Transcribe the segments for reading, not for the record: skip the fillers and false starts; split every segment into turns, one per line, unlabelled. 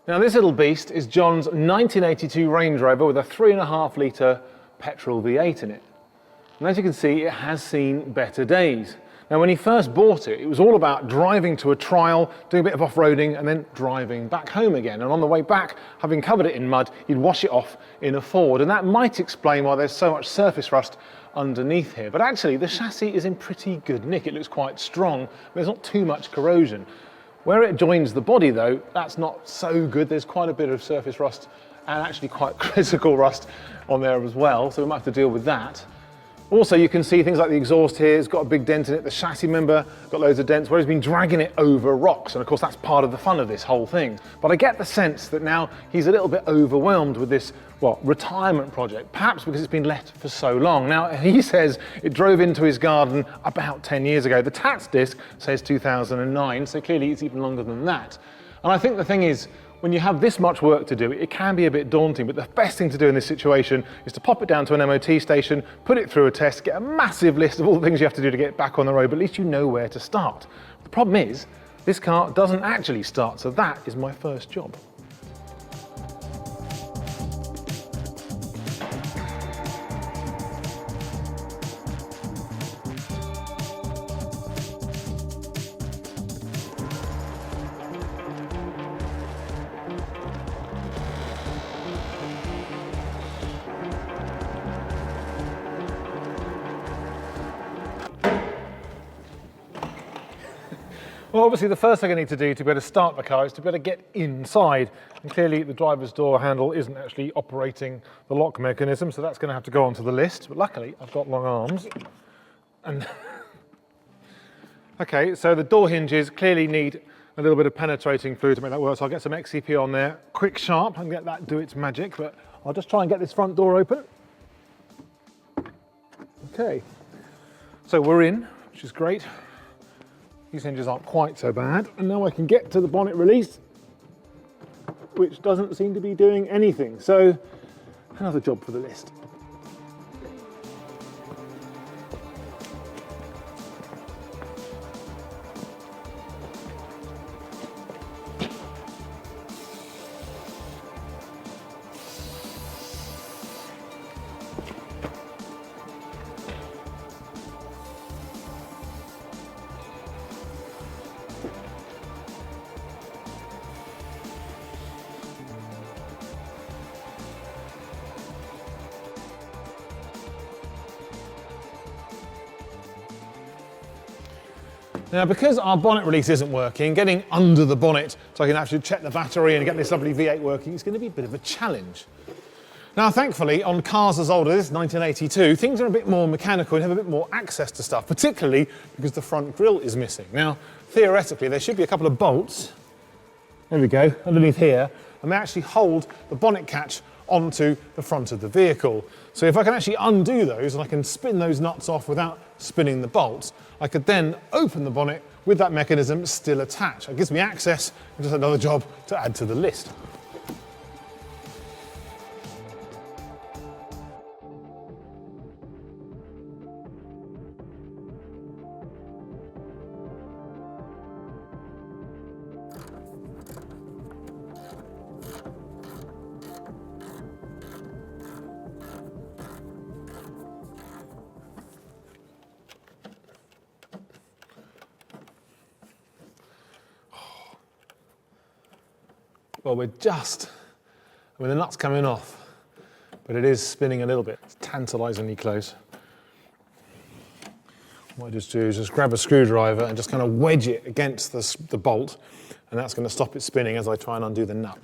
Now this little beast is John's 1982 Range Rover with a 3.5 litre petrol V8 in it. And as you can see, it has seen better days. Now when he first bought it, it was all about driving to a trial, doing a bit of off-roading and then driving back home again. And on the way back, having covered it in mud, he'd wash it off in a Ford. And that might explain why there's so much surface rust underneath here. But actually the chassis is in pretty good nick. It looks quite strong. There's not too much corrosion. Where it joins the body though, that's not so good. There's quite a bit of surface rust and actually quite critical rust on there as well. So we might have to deal with that. Also, you can see things like the exhaust here, it's got a big dent in it. The chassis member got loads of dents where he's been dragging it over rocks. And of course, that's part of the fun of this whole thing. But I get the sense that now he's a little bit overwhelmed with this, well, retirement project, perhaps because it's been left for so long. Now, he says it drove into his garden about 10 years ago. The tax disc says 2009, so clearly it's even longer than that. And I think the thing is, when you have this much work to do, it can be a bit daunting, but the best thing to do in this situation is to pop it down to an MOT station, put it through a test, get a massive list of all the things you have to do to get back on the road, but at least you know where to start. The problem is, this car doesn't actually start, so that is my first job. Well, obviously the first thing I need to do to be able to start the car is to be able to get inside. And clearly the driver's door handle isn't actually operating the lock mechanism, so that's going to have to go onto the list. But luckily I've got long arms. And okay, so the door hinges clearly need a little bit of penetrating fluid to make that work. So I'll get some XCP on there, quick sharp, and get that do its magic. But I'll just try and get this front door open. Okay, so we're in, which is great. These hinges aren't quite so bad. And now I can get to the bonnet release, which doesn't seem to be doing anything. So another job for the list. Now, because our bonnet release isn't working, getting under the bonnet so I can actually check the battery and get this lovely V8 working is going to be a bit of a challenge. Now, thankfully, on cars as old as this, 1982, things are a bit more mechanical and have a bit more access to stuff, particularly because the front grille is missing. Now, theoretically, there should be a couple of bolts, there we go, underneath here, and they actually hold the bonnet catch onto the front of the vehicle. So if I can actually undo those and I can spin those nuts off without spinning the bolts, I could then open the bonnet with that mechanism still attached. It gives me access and just another job to add to the list. Well, we're just, I mean, the nut's coming off, but it is spinning a little bit. It's tantalisingly close. What I just do is just grab a screwdriver and just kind of wedge it against the bolt, and that's going to stop it spinning as I try and undo the nut.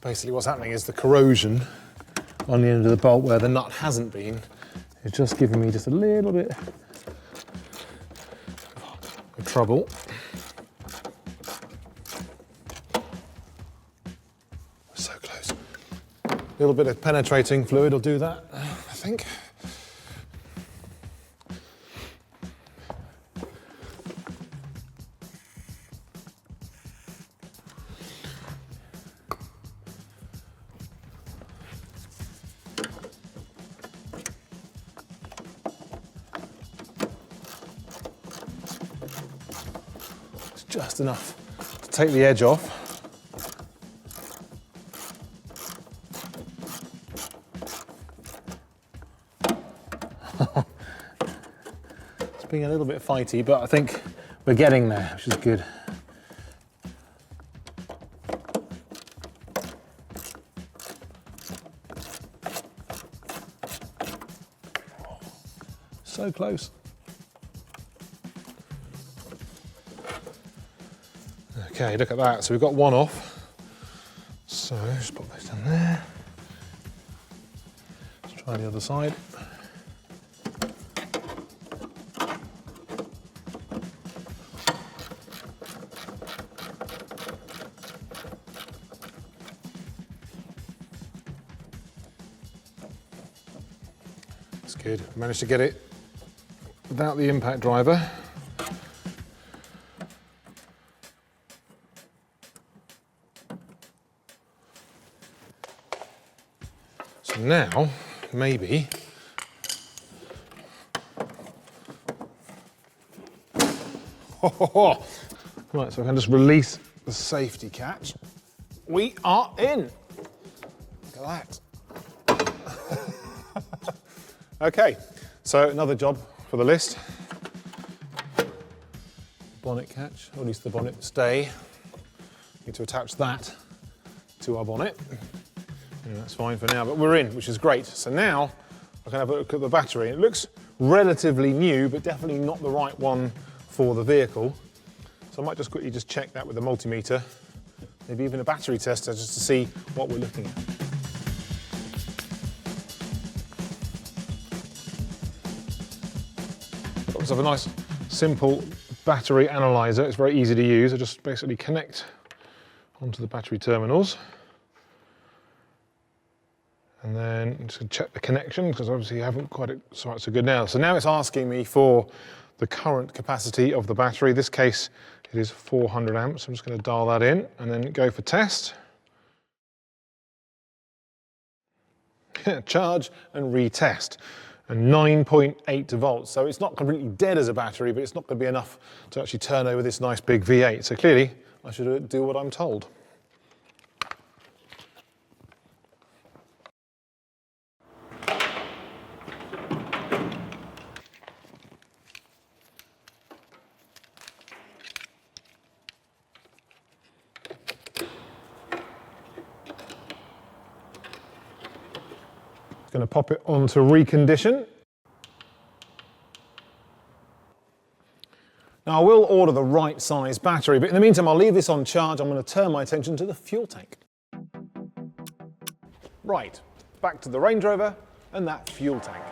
Basically what's happening is the corrosion on the end of the bolt where the nut hasn't been is just giving me just a little bit of trouble. So close. A little bit of penetrating fluid will do that, I think. just enough to take the edge off. It's being a little bit fighty, but I think we're getting there, which is good. So close. Okay, look at that. So we've got one off. So just put this down there. Let's try the other side. That's good. Managed to get it without the impact driver. So now, maybe, right, so I can just release the safety catch. We are in. Look at that. Okay, so another job for the list. Bonnet catch, or at least the bonnet stay. Need to attach that to our bonnet. And that's fine for now, but we're in, which is great. So now I can have a look at the battery. It looks relatively new, but definitely not the right one for the vehicle. So I might just quickly just check that with a multimeter, maybe even a battery tester, just to see what we're looking at. Got myself a nice, simple battery analyzer. It's very easy to use. I just basically connect onto the battery terminals. And then I'm just going to check the connection, because obviously you haven't quite it so good now. So now it's asking me for the current capacity of the battery. In this case, it is 400 amps. I'm just going to dial that in and then go for test. Charge and retest. And 9.8 volts. So it's not completely dead as a battery, but it's not going to be enough to actually turn over this nice big V8. So clearly, I should do what I'm told. Going to pop it onto recondition. Now I will order the right size battery, but in the meantime I'll leave this on charge. I'm going to turn my attention to the fuel tank. Right, back to the Range Rover and that fuel tank.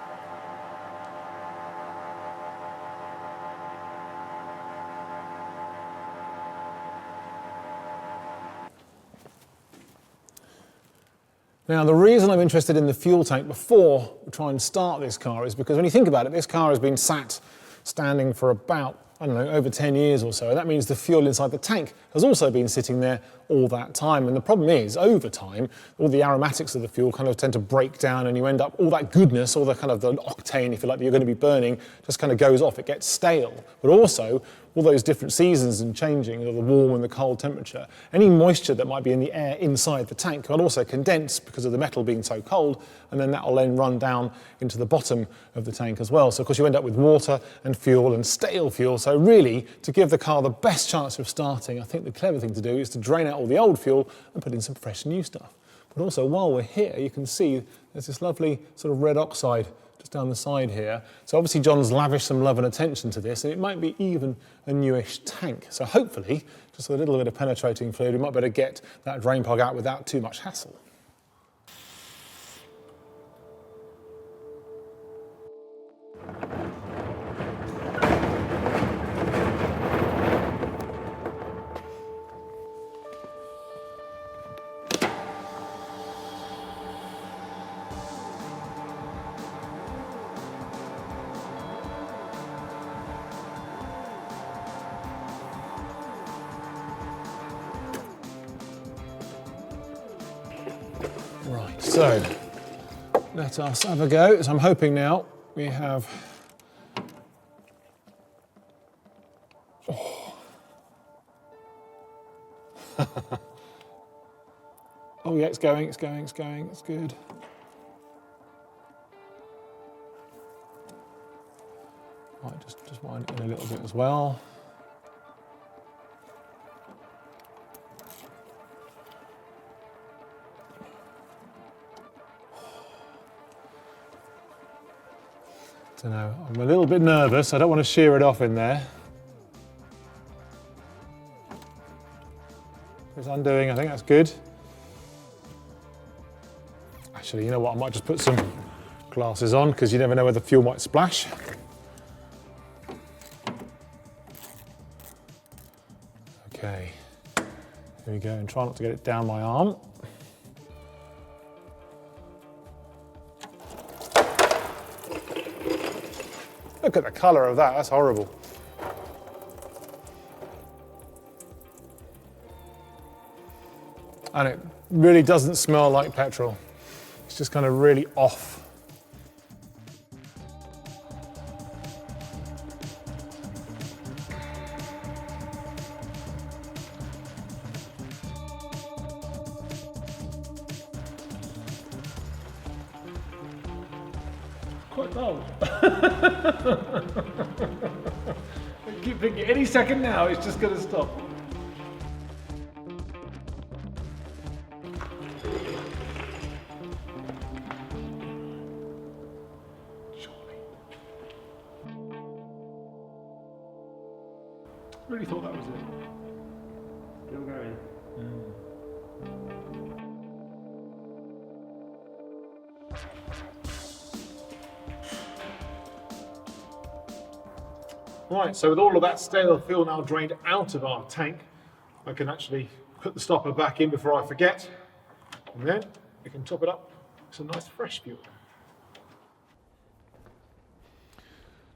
Now, the reason I'm interested in the fuel tank before we try and start this car is because when you think about it, this car has been standing for about, I don't know, over 10 years or so. And that means the fuel inside the tank has also been sitting there all that time. And the problem is, over time, all the aromatics of the fuel kind of tend to break down, and you end up, all that goodness, all the kind of the octane, if you like, that you're going to be burning, just kind of goes off. It gets stale. But also, all those different seasons and changing, you know, the warm and the cold temperature, any moisture that might be in the air inside the tank will also condense because of the metal being so cold, and then that will then run down into the bottom of the tank as well. So of course you end up with water and fuel and stale fuel. So really, to give the car the best chance of starting, I think the clever thing to do is to drain out all the old fuel and put in some fresh new stuff. But also, while we're here, you can see there's this lovely sort of red oxide just down the side here. So obviously John's lavished some love and attention to this, and it might be even a newish tank. So hopefully, just with a little bit of penetrating fluid, we might be able to get that drain plug out without too much hassle. Right, so let us have a go. So I'm hoping now we have, Oh yeah, it's going, it's going, it's going, it's good. Right, just wind it in a little bit as well. Don't know, I'm a little bit nervous. I don't want to shear it off in there. It's undoing, I think that's good. Actually, you know what, I might just put some glasses on because you never know where the fuel might splash. Okay, here we go, and try not to get it down my arm. Look at the colour of that, that's horrible. And it really doesn't smell like petrol. It's just kind of really off. Quite loud. I keep thinking any second now it's just going to stop. Really thought that was it.
Still going.
Right, so with all of that stale fuel now drained out of our tank, I can actually put the stopper back in before I forget, and then we can top it up with some nice fresh fuel.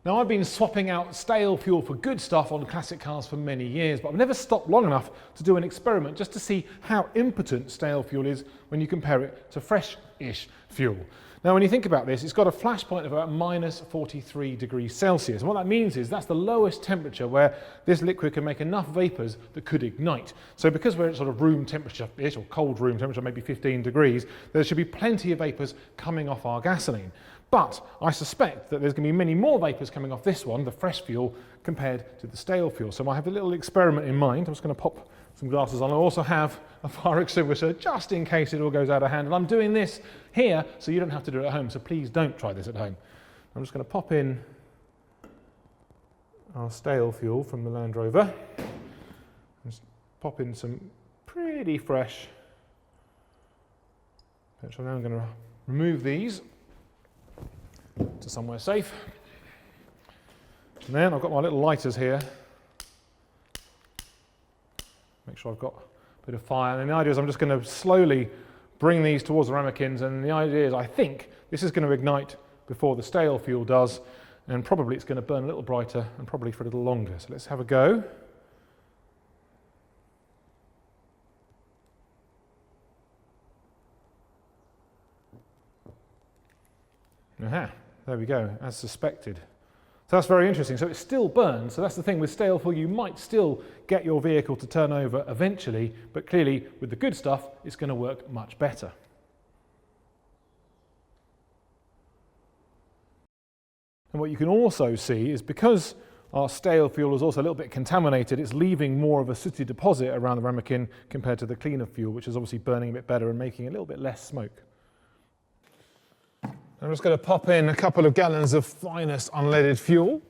Now, I've been swapping out stale fuel for good stuff on classic cars for many years, but I've never stopped long enough to do an experiment just to see how impotent stale fuel is when you compare it to fresh-ish fuel. Now, when you think about this, it's got a flash point of about minus 43 degrees Celsius. And what that means is that's the lowest temperature where this liquid can make enough vapours that could ignite. So because we're at sort of room temperature-ish, or cold room temperature, maybe 15 degrees, there should be plenty of vapours coming off our gasoline. But I suspect that there's going to be many more vapours coming off this one, the fresh fuel, compared to the stale fuel. So I have a little experiment in mind. I'm just going to pop some glasses on. I also have a fire extinguisher just in case it all goes out of hand. And I'm doing this here so you don't have to do it at home. So please don't try this at home. I'm just going to pop in our stale fuel from the Land Rover. Just pop in some pretty fresh petrol. Now I'm going to remove these to somewhere safe. And then I've got my little lighters here. Make sure I've got a bit of fire. And the idea is I'm just going to slowly bring these towards the ramekins, and the idea is I think this is going to ignite before the stale fuel does, and probably it's going to burn a little brighter and probably for a little longer. So let's have a go. Aha. There we go, as suspected. So that's very interesting. So it still burns. So that's the thing with stale fuel, you might still get your vehicle to turn over eventually, but clearly with the good stuff, it's going to work much better. And what you can also see is because our stale fuel is also a little bit contaminated, it's leaving more of a sooty deposit around the ramekin compared to the cleaner fuel, which is obviously burning a bit better and making a little bit less smoke. I'm just going to pop in a couple of gallons of finest unleaded fuel.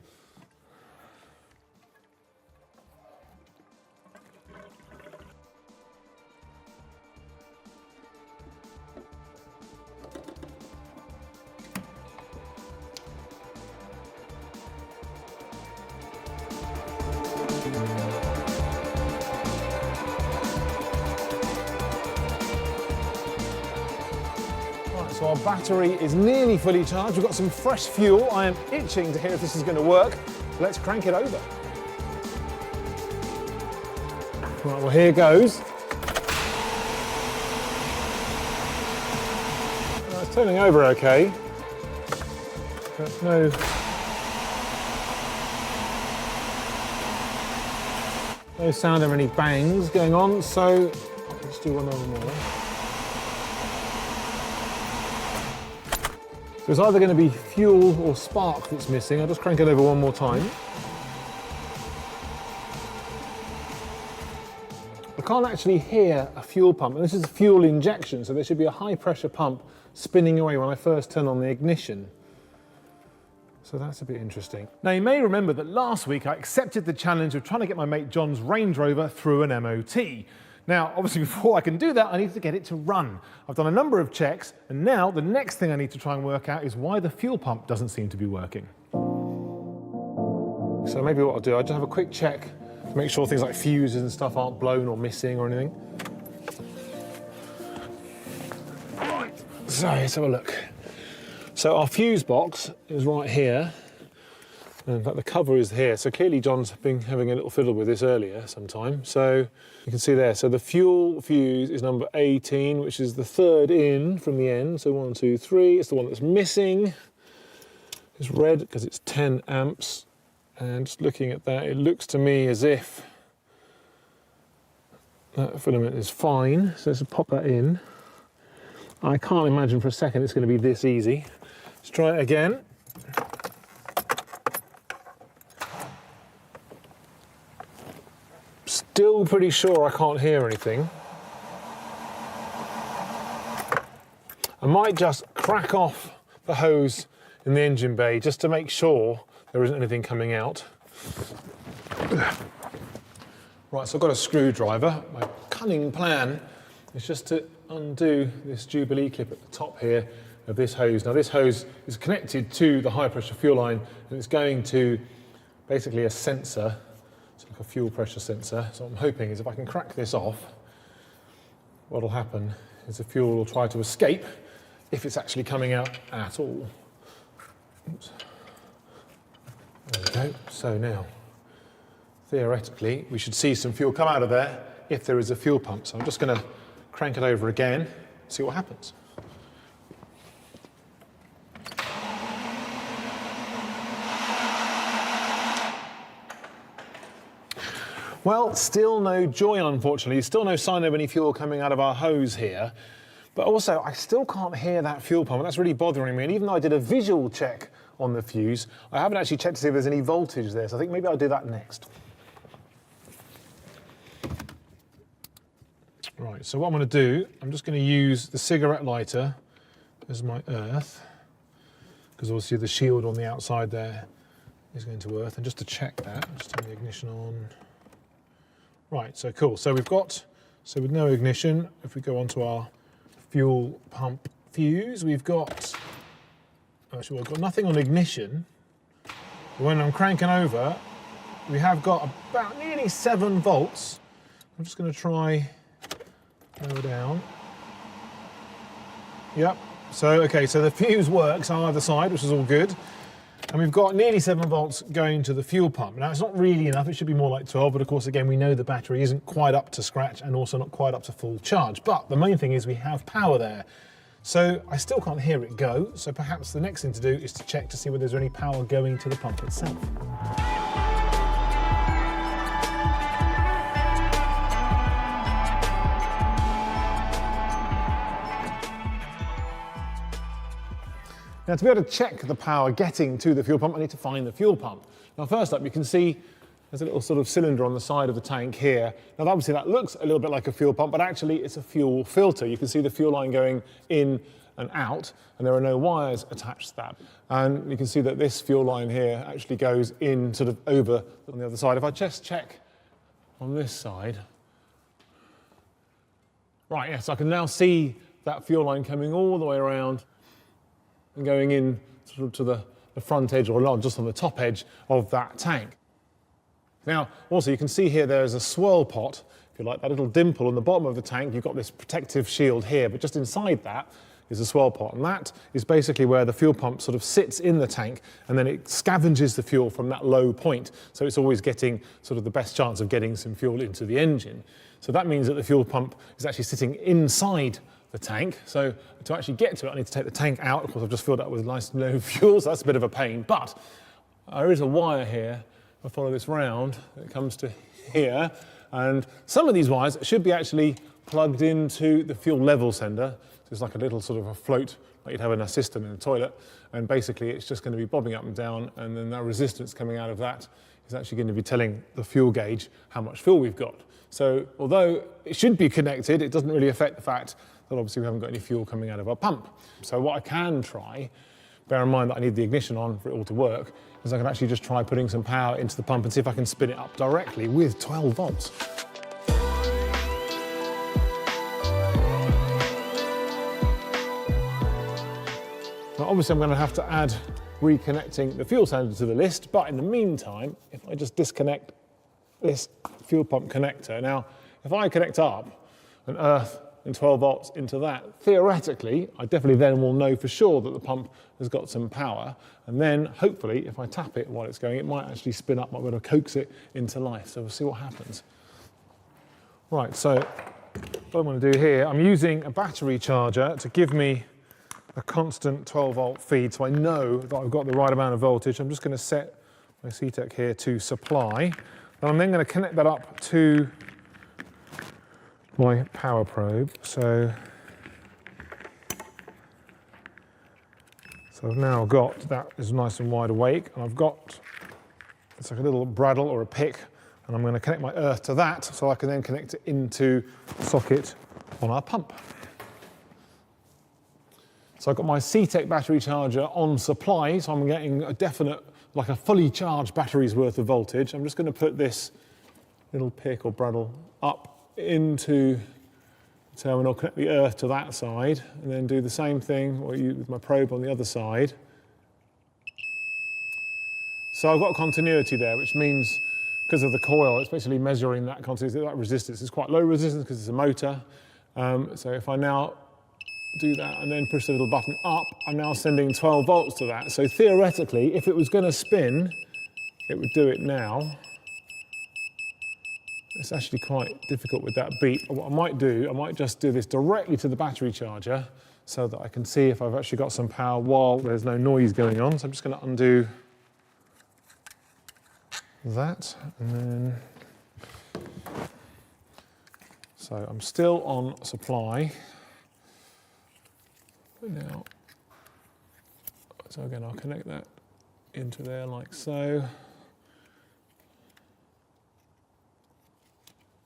So our battery is nearly fully charged. We've got some fresh fuel. I am itching to hear if this is going to work. Let's crank it over. Right, well, here goes. Well, it's turning over okay. There's no... No sound of any bangs going on, so let's do one over more. So it's either going to be fuel or spark that's missing. I'll just crank it over one more time. I can't actually hear a fuel pump, and this is a fuel injection, so there should be a high pressure pump spinning away when I first turn on the ignition. So that's a bit interesting. Now you may remember that last week I accepted the challenge of trying to get my mate John's Range Rover through an MOT. Now obviously before I can do that I need to get it to run. I've done a number of checks and now the next thing I need to try and work out is why the fuel pump doesn't seem to be working. So maybe what I'll do, I'll just have a quick check to make sure things like fuses and stuff aren't blown or missing or anything. Right, so let's have a look. So our fuse box is right here, and in fact the cover is here, so clearly John's been having a little fiddle with this earlier sometime. So you can see there, so the fuel fuse is number 18, which is the third in from the end, so 1, 2, 3, it's the one that's missing. It's red because it's 10 amps, and just looking at that, it looks to me as if that filament is fine, so let's pop that in. I can't imagine for a second it's going to be this easy. Let's try it again. Still pretty sure I can't hear anything. I might just crack off the hose in the engine bay just to make sure there isn't anything coming out. Right, so I've got a screwdriver. My cunning plan is just to undo this Jubilee clip at the top here of this hose. Now this hose is connected to the high pressure fuel line and it's going to basically a sensor, it's like a fuel pressure sensor. So what I'm hoping is if I can crack this off, what will happen is the fuel will try to escape if it's actually coming out at all. Oops. There we go. So now, theoretically, we should see some fuel come out of there if there is a fuel pump. So I'm just going to crank it over again, see what happens. Well, still no joy, unfortunately. Still no sign of any fuel coming out of our hose here. But also, I still can't hear that fuel pump, and that's really bothering me. And even though I did a visual check on the fuse, I haven't actually checked to see if there's any voltage there. So I think maybe I'll do that next. Right, so what I'm going to do, I'm just going to use the cigarette lighter as my earth, because obviously the shield on the outside there is going to earth. And just to check that, just turn the ignition on. Right, so cool. So we've got, so with no ignition, if we go onto our fuel pump fuse, we've got, actually we've got nothing on ignition. When I'm cranking over, we have got about nearly 7 volts. I'm just going to try lower down. Yep. So, okay, so the fuse works on either side, which is all good. And we've got nearly 7 volts going to the fuel pump. Now, it's not really enough. It should be more like 12. But of course, again, we know the battery isn't quite up to scratch and also not quite up to full charge. But the main thing is we have power there. So I still can't hear it go. So perhaps the next thing to do is to check to see whether there's any power going to the pump itself. Now, to be able to check the power getting to the fuel pump, I need to find the fuel pump. Now, first up, you can see there's a little sort of cylinder on the side of the tank here. Now, obviously, that looks a little bit like a fuel pump, but actually, it's a fuel filter. You can see the fuel line going in and out, and there are no wires attached to that. And you can see that this fuel line here actually goes in sort of over on the other side. If I just check on this side, right, yes, I can now see that fuel line coming all the way around and going in sort of to the front edge, or just on the top edge of that tank. Now, also you can see here there is a swirl pot, if you like, that little dimple on the bottom of the tank. You've got this protective shield here, but just inside that is a swirl pot, and that is basically where the fuel pump sort of sits in the tank, and then it scavenges the fuel from that low point, so it's always getting sort of the best chance of getting some fuel into the engine. So that means that the fuel pump is actually sitting inside the tank. So to actually get to it, I need to take the tank out. Of course, I've just filled up with nice low fuel, so that's a bit of a pain. But there is a wire here I follow this round, it comes to here, and some of these wires should be actually plugged into the fuel level sender. So it's like a little sort of a float like you'd have in a system in a toilet, and basically it's just going to be bobbing up and down, and then that resistance coming out of that is actually going to be telling the fuel gauge how much fuel we've got. So although it should be connected, it doesn't really affect the fact that obviously we haven't got any fuel coming out of our pump. So what I can try, bear in mind that I need the ignition on for it all to work, is I can actually just try putting some power into the pump and see if I can spin it up directly with 12 volts. Now obviously I'm going to have to add reconnecting the fuel sender to the list, but in the meantime, if I just disconnect this fuel pump connector, now if I connect up an earth and 12 volts into that, theoretically, I definitely then will know for sure that the pump has got some power, and then hopefully if I tap it while it's going, it might actually spin up, might be able to coax it into life, so we'll see what happens. Right, so what I'm going to do here, I'm using a battery charger to give me a constant 12 volt feed, so I know that I've got the right amount of voltage. I'm just going to set my CTEC here to supply, and I'm then going to connect that up to my power probe. So I've now got, that is nice and wide awake, and I've got, it's like a little bradawl or a pick, and I'm going to connect my earth to that so I can then connect it into the socket on our pump. So I've got my CTEC battery charger on supply, so I'm getting a definite, like a fully charged battery's worth of voltage. I'm just going to put this little pick or bradawl up into the terminal, connect the earth to that side, and then do the same thing with my probe on the other side. So I've got continuity there, which means because of the coil, it's basically measuring that continuity, that resistance. It's quite low resistance because it's a motor. So if I now do that and then push the little button up, I'm now sending 12 volts to that. So theoretically, if it was going to spin, it would do it now. It's actually quite difficult with that beep. What I might do, I might just do this directly to the battery charger so that I can see if I've actually got some power while there's no noise going on. So I'm just going to undo that, and then, so I'm still on supply. Now, so again, I'll connect that into there like so.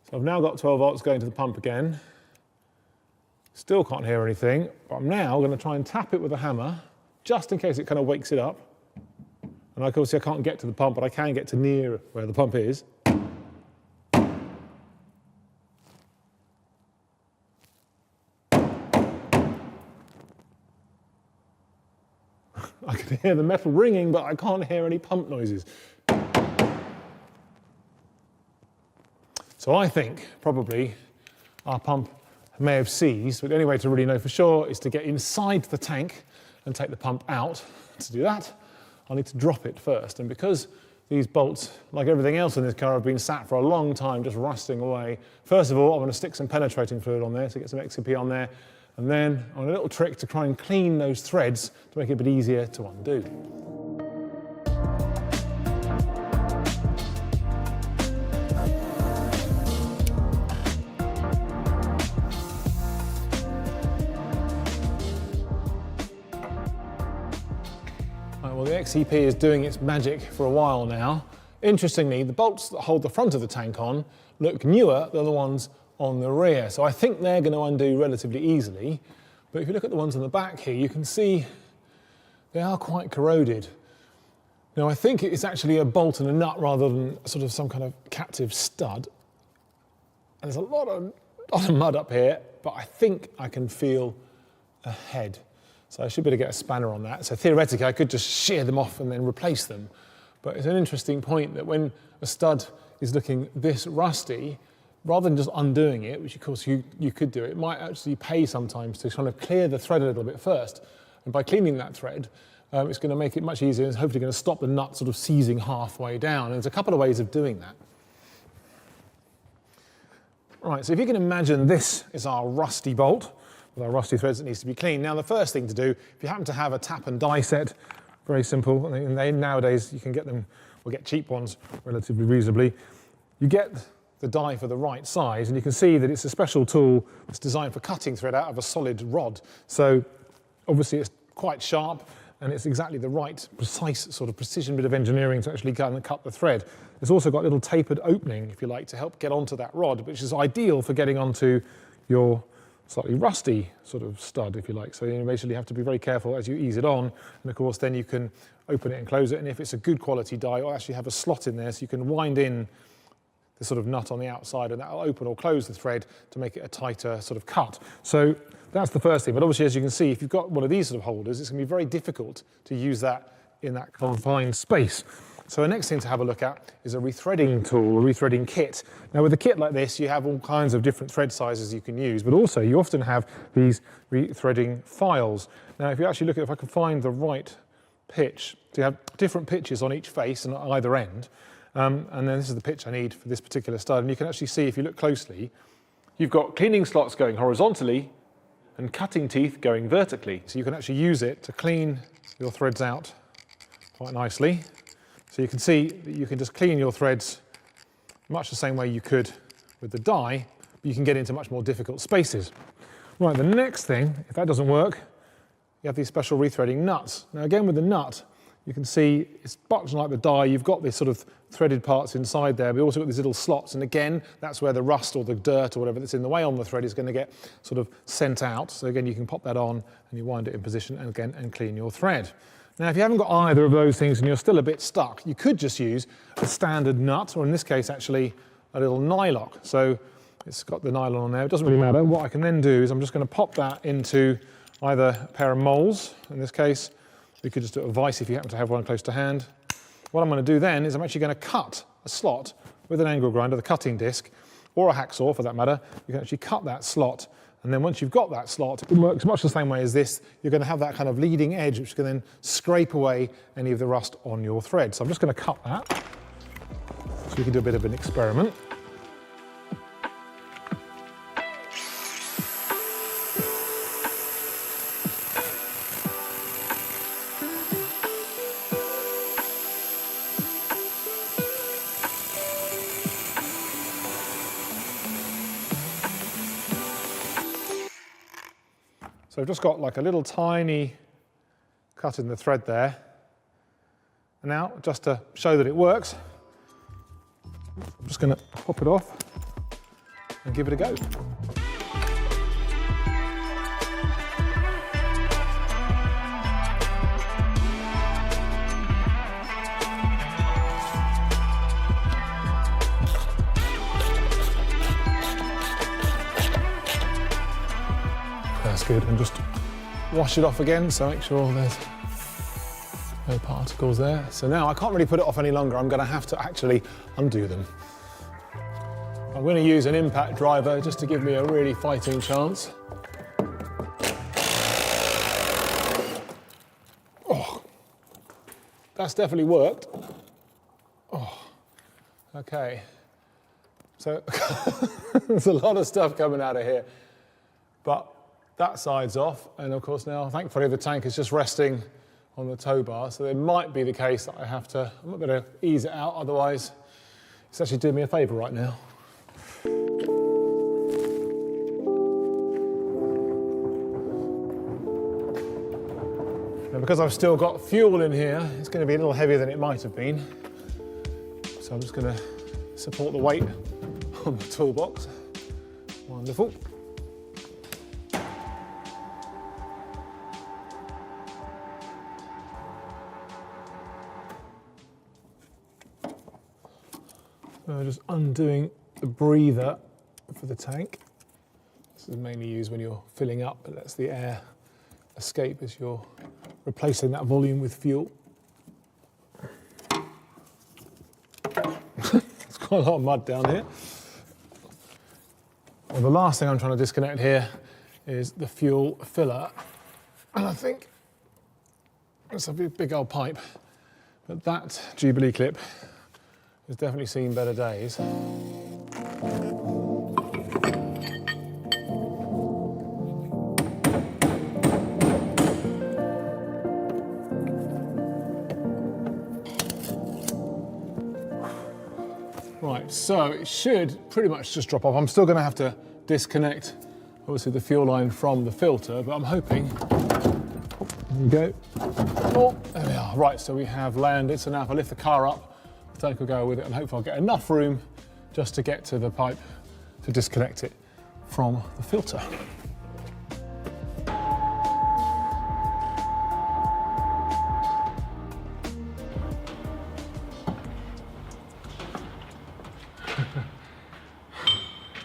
So I've now got 12 volts going to the pump again. Still can't hear anything, but I'm now going to try and tap it with a hammer, just in case it kind of wakes it up. And of course I can't get to the pump, but I can get to near where the pump is. I can hear the metal ringing, but I can't hear any pump noises. So I think probably our pump may have seized, but the only way to really know for sure is to get inside the tank and take the pump out. To do that, I'll need to drop it first. And because these bolts, like everything else in this car, have been sat for a long time just rusting away, first of all, I'm going to stick some penetrating fluid on there to get some XCP on there. And then on a little trick to try and clean those threads to make it a bit easier to undo. Right, well, the XCP is doing its magic for a while now. Interestingly, the bolts that hold the front of the tank on look newer than the ones on the rear. So I think they're going to undo relatively easily. But if you look at the ones on the back here, you can see they are quite corroded. Now I think it's actually a bolt and a nut rather than sort of some kind of captive stud. And there's a lot of mud up here, but I think I can feel a head. So I should be able to get a spanner on that. So theoretically I could just shear them off and then replace them. But it's an interesting point that when a stud is looking this rusty, rather than just undoing it, which of course you could do, it might actually pay sometimes to kind of clear the thread a little bit first. And by cleaning that thread, it's going to make it much easier and hopefully going to stop the nut sort of seizing halfway down. And there's a couple of ways of doing that. Right, so if you can imagine this is our rusty bolt with our rusty threads that needs to be cleaned. Now the first thing to do, if you happen to have a tap and die set, very simple, and nowadays you can get them or get cheap ones relatively reasonably. You get the die for the right size, and you can see that it's a special tool that's designed for cutting thread out of a solid rod. So obviously it's quite sharp, and it's exactly the right, precise sort of precision bit of engineering to actually cut the thread. It's also got a little tapered opening, if you like, to help get onto that rod, which is ideal for getting onto your slightly rusty sort of stud, if you like. So you basically have to be very careful as you ease it on, and of course then you can open it and close it, and if it's a good quality die, you'll actually have a slot in there so you can wind in the sort of nut on the outside, and that'll open or close the thread to make it a tighter sort of cut. So that's the first thing, but obviously as you can see, if you've got one of these sort of holders, it's going to be very difficult to use that in that confined space. So the next thing to have a look at is a rethreading tool, a rethreading kit. Now with a kit like this, you have all kinds of different thread sizes you can use, but also you often have these rethreading files. Now if you actually look at, if I can find the right pitch, so you have different pitches on each face and at either end, and then this is the pitch I need for this particular stud, and you can actually see, if you look closely, you've got cleaning slots going horizontally and cutting teeth going vertically. So you can actually use it to clean your threads out quite nicely. So you can see that you can just clean your threads much the same way you could with the die, but you can get into much more difficult spaces. Right, the next thing, if that doesn't work, you have these special rethreading nuts. Now again with the nut, you can see it's much like the die, you've got these sort of threaded parts inside there, but you also got these little slots, and again, that's where the rust or the dirt or whatever that's in the way on the thread is going to get sort of sent out. So again, you can pop that on and you wind it in position and again, and clean your thread. Now, if you haven't got either of those things and you're still a bit stuck, you could just use a standard nut, or in this case, actually, a little nylock. So it's got the nylon on there, it doesn't really matter. What I can then do is I'm just going to pop that into either a pair of moles, in this case, you could just do a vise if you happen to have one close to hand. What I'm going to do then is I'm actually going to cut a slot with an angle grinder, the cutting disc, or a hacksaw for that matter. You can actually cut that slot, and then once you've got that slot, it works much the same way as this. You're going to have that kind of leading edge which can then scrape away any of the rust on your thread. So I'm just going to cut that, so we can do a bit of an experiment. So I've just got like a little tiny cut in the thread there. And now, just to show that it works, I'm just going to pop it off and give it a go. That's good, and just wash it off again, so make sure there's no particles there. So now I can't really put it off any longer. I'm going to have to actually undo them. I'm going to use an impact driver just to give me a really fighting chance. Oh, that's definitely worked. Oh, okay. So there's a lot of stuff coming out of here, but that side's off, and of course now, thankfully, the tank is just resting on the tow bar, so it might be the case that I might better ease it out, otherwise it's actually doing me a favour right now. Now, because I've still got fuel in here, it's going to be a little heavier than it might have been, so I'm just going to support the weight on the toolbox. Wonderful. Just undoing the breather for the tank. This is mainly used when you're filling up, but lets the air escape as you're replacing that volume with fuel. There's quite a lot of mud down here. Well, the last thing I'm trying to disconnect here is the fuel filler. And I think it's a big old pipe, but that Jubilee clip has definitely seen better days. Right, so it should pretty much just drop off. I'm still going to have to disconnect, obviously, the fuel line from the filter, but I'm hoping. There we go. Oh, there we are. Right, so we have landed. So now if I lift the car up, the tank will go with it, and hopefully I'll get enough room just to get to the pipe to disconnect it from the filter.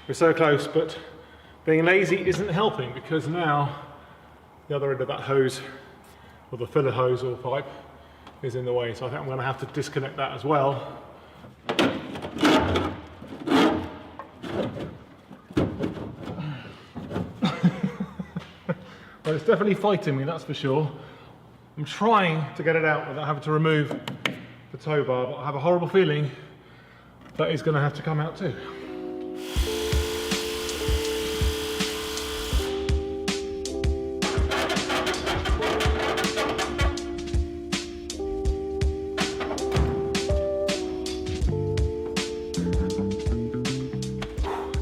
We're so close, but being lazy isn't helping, because now the other end of that hose, or the filler hose or pipe, is in the way. So I think I'm going to have to disconnect that as well. Well, it's definitely fighting me, that's for sure. I'm trying to get it out without having to remove the tow bar, but I have a horrible feeling that it's going to have to come out too.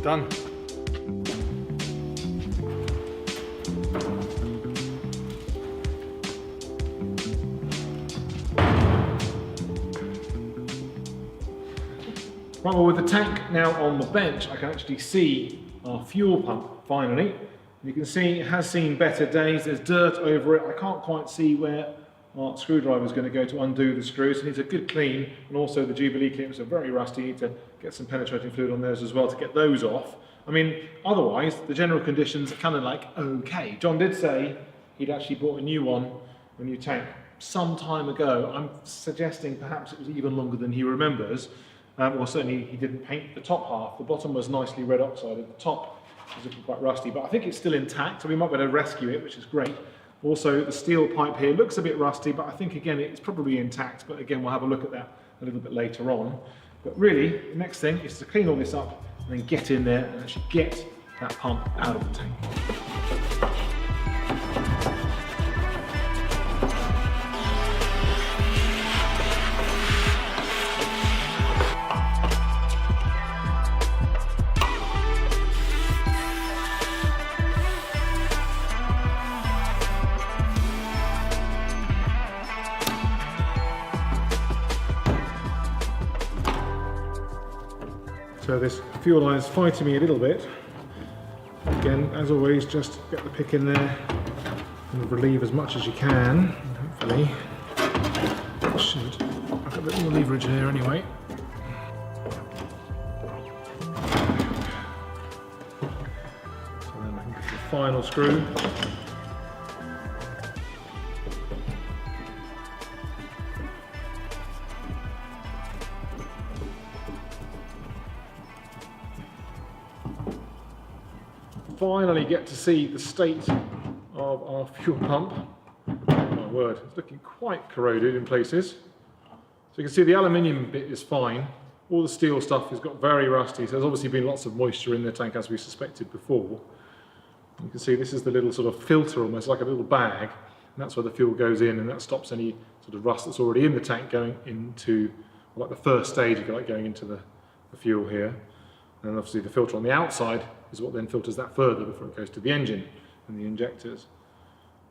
Done. Right, well, with the tank now on the bench, I can actually see our fuel pump finally. You can see it has seen better days. There's dirt over it. I can't quite see where our screwdriver is going to go to undo the screws. It needs a good clean, and also the Jubilee clips are very rusty. You need to get some penetrating fluid on those as well to get those off. I mean, otherwise, the general conditions are kind of like okay. John did say he'd actually bought a new one, a new tank, some time ago. I'm suggesting perhaps it was even longer than he remembers. Or certainly he didn't paint the top half. The bottom was nicely red oxided. The top is looking quite rusty, but I think it's still intact, so we might be able to rescue it, which is great. Also, the steel pipe here looks a bit rusty, but I think again it's probably intact. But again, we'll have a look at that a little bit later on. But really, the next thing is to clean all this up and then get in there and actually get that pump out of the tank. So this fuel line is fighting me a little bit. Again, as always, just get the pick in there and relieve as much as you can. Hopefully, it should. I've got a bit more leverage here anyway. So then I can get the final screw. Finally get to see the state of our fuel pump. Oh my word, it's looking quite corroded in places. So you can see the aluminium bit is fine. All the steel stuff has got very rusty, so there's obviously been lots of moisture in the tank, as we suspected before. You can see this is the little sort of filter, almost like a little bag, and that's where the fuel goes in, and that stops any sort of rust that's already in the tank going into, like the first stage, if you like, going into the fuel here. And obviously the filter on the outside is what then filters that further before it goes to the engine and the injectors.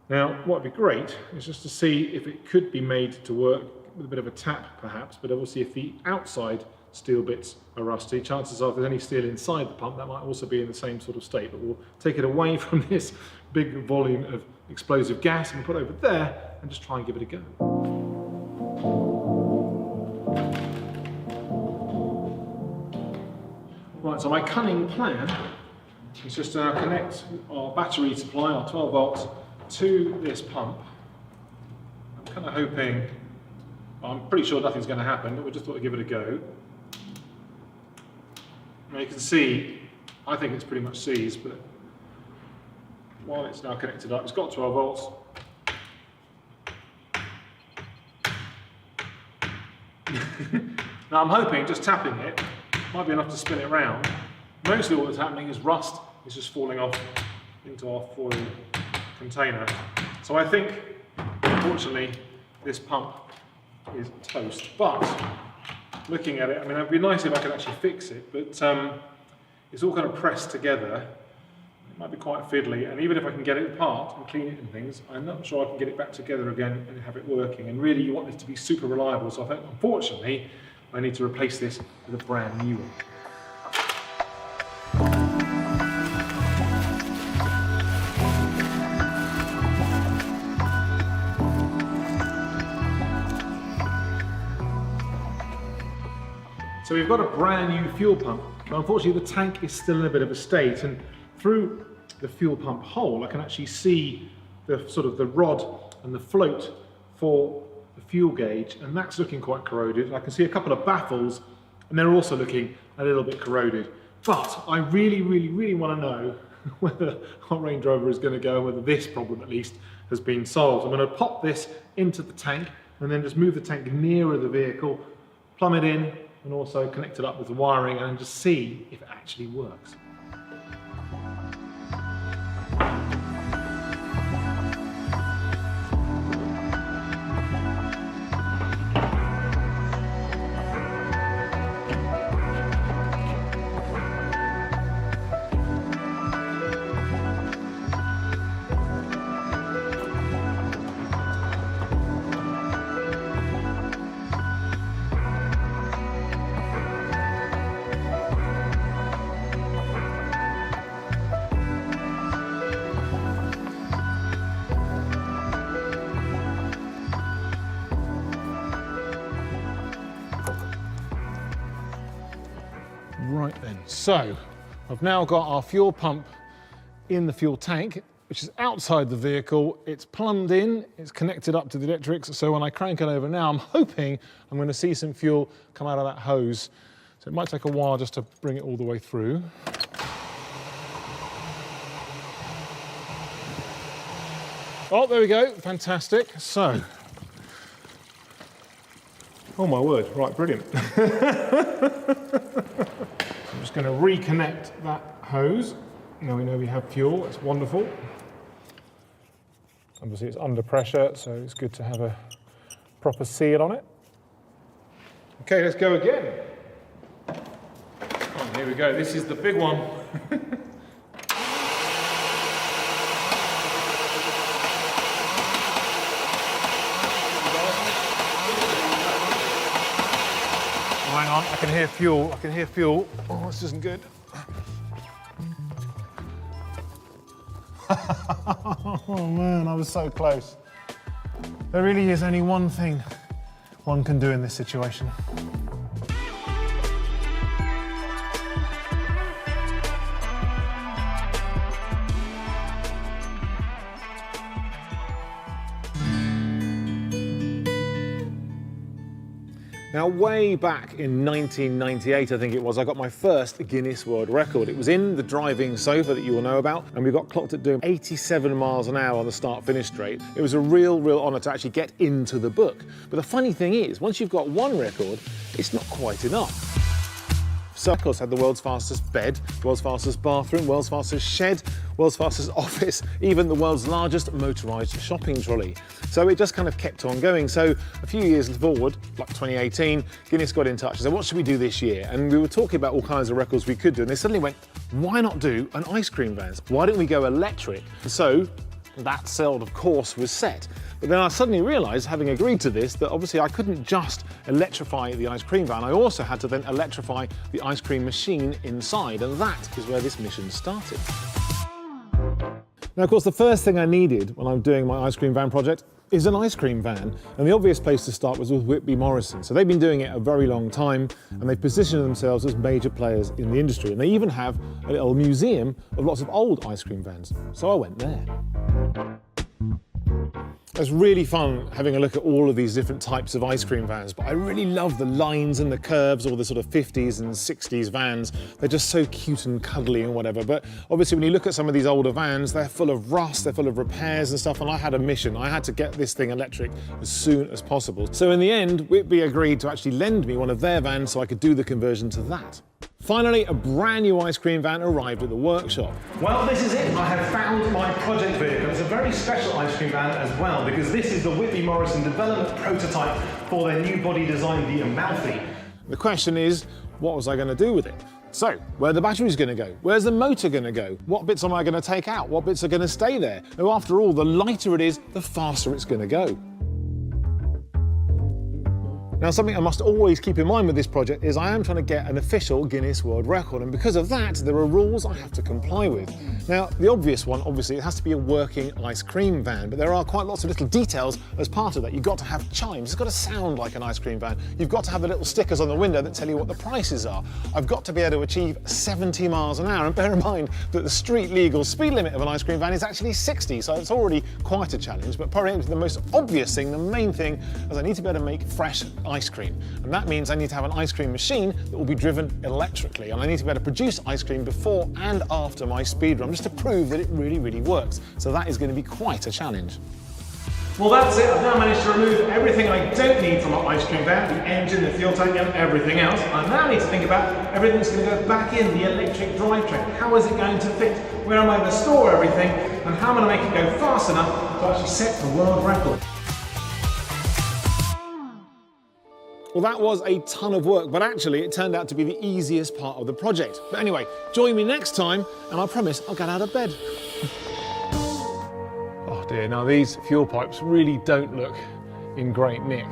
Now, what would be great is just to see if it could be made to work with a bit of a tap perhaps, but obviously if the outside steel bits are rusty, chances are if there's any steel inside the pump, that might also be in the same sort of state. But we'll take it away from this big volume of explosive gas and put it over there and just try and give it a go. Right, so my cunning plan is just to connect our battery supply, our 12 volts, to this pump. I'm kind of hoping, well, I'm pretty sure nothing's going to happen, but we just thought to give it a go. Now you can see, I think it's pretty much seized, but while it's now connected up, it's got 12 volts. Now I'm hoping just tapping it might be enough to spin it round. Mostly all that's happening is rust is just falling off into our foil container. So I think, unfortunately, this pump is toast. But looking at it, I mean, it'd be nice if I could actually fix it, but it's all kind of pressed together. It might be quite fiddly, and even if I can get it apart and clean it and things, I'm not sure I can get it back together again and have it working. And really, you want this to be super reliable, so I think, unfortunately, I need to replace this with a brand new one. So we've got a brand new fuel pump, but unfortunately the tank is still in a bit of a state, and through the fuel pump hole I can actually see the sort of the rod and the float for the fuel gauge, and that's looking quite corroded. I can see a couple of baffles and they're also looking a little bit corroded. But I really want to know whether our Range Rover is going to go, whether this problem at least has been solved. I'm going to pop this into the tank and then just move the tank nearer the vehicle, plumb it in, and also connect it up with the wiring and just see if it actually works. Right then, so I've now got our fuel pump in the fuel tank, which is outside the vehicle. It's plumbed in, it's connected up to the electrics, so when I crank it over now, I'm hoping I'm going to see some fuel come out of that hose. So it might take a while just to bring it all the way through. Oh, there we go, fantastic. So, oh my word, right, brilliant. I'm just going to reconnect that hose. Now we know we have fuel, it's wonderful. Obviously it's under pressure, so it's good to have a proper seal on it. Okay, let's go again. Oh, here we go, this is the big one. Hang on, I can hear fuel, Oh, this isn't good. Oh man, I was so close. There really is only one thing one can do in this situation. Now, way back in 1998, I think it was, I got my first Guinness World Record. It was in the driving sofa that you will know about, and we got clocked at doing 87 miles an hour on the start-finish straight. It was a real honour to actually get into the book. But the funny thing is, once you've got one record, it's not quite enough. So, of course, had the world's fastest bed, the world's fastest bathroom, world's fastest shed, world's fastest office, even the world's largest motorised shopping trolley. So it just kind of kept on going. So a few years forward, like 2018, Guinness got in touch and said, what should we do this year? And we were talking about all kinds of records we could do. And they suddenly went, why not do an ice cream van? Why don't we go electric? So that sort of course was set. But then I suddenly realised, having agreed to this, that obviously I couldn't just electrify the ice cream van, I also had to then electrify the ice cream machine inside, and that is where this mission started. Now, of course, the first thing I needed when I'm doing my ice cream van project is an ice cream van, and the obvious place to start was with Whitby Morrison. So they've been doing it a very long time, and they positioned themselves as major players in the industry, and they even have a little museum of lots of old ice cream vans. So I went there. It was really fun having a look at all of these different types of ice cream vans, but I really love the lines and the curves, all the sort of 50s and 60s vans. They're just so cute and cuddly and whatever, but obviously when you look at some of these older vans, they're full of rust, they're full of repairs and stuff, and I had a mission. I had to get this thing electric as soon as possible. So in the end, Whitby agreed to actually lend me one of their vans so I could do the conversion to that. Finally, a brand new ice cream van arrived at the workshop. Well, this is it. I have found my project vehicle. It's a very special ice cream van as well, because this is the Whitby Morrison development prototype for their new body design, the Amalfi. The question is, what was I going to do with it? So, where are the batteries going to go? Where's the motor going to go? What bits am I going to take out? What bits are going to stay there? Now, after all, the lighter it is, the faster it's going to go. Now, something I must always keep in mind with this project is I am trying to get an official Guinness World Record, and because of that, there are rules I have to comply with. Now, the obvious one, obviously, it has to be a working ice cream van, but there are quite lots of little details as part of that. You've got to have chimes, it's got to sound like an ice cream van. You've got to have the little stickers on the window that tell you what the prices are. I've got to be able to achieve 70 miles an hour, and bear in mind that the street legal speed limit of an ice cream van is actually 60, so it's already quite a challenge, but probably the most obvious thing, the main thing, is I need to be able to make fresh ice cream. And that means I need to have an ice cream machine that will be driven electrically. And I need to be able to produce ice cream before and after my speed run, just to prove that it really, really works. So that is going to be quite a challenge. Well, that's it. I've now managed to remove everything I don't need from my ice cream van, the engine, the fuel tank, and everything else. I now need to think about everything that's going to go back in the electric drivetrain. How is it going to fit? Where am I going to store everything? And how am I going to make it go fast enough to actually set the world record? Well, that was a ton of work, but actually it turned out to be the easiest part of the project. But anyway, join me next time, and I promise I'll get out of bed. Oh dear, now these fuel pipes really don't look in great nick.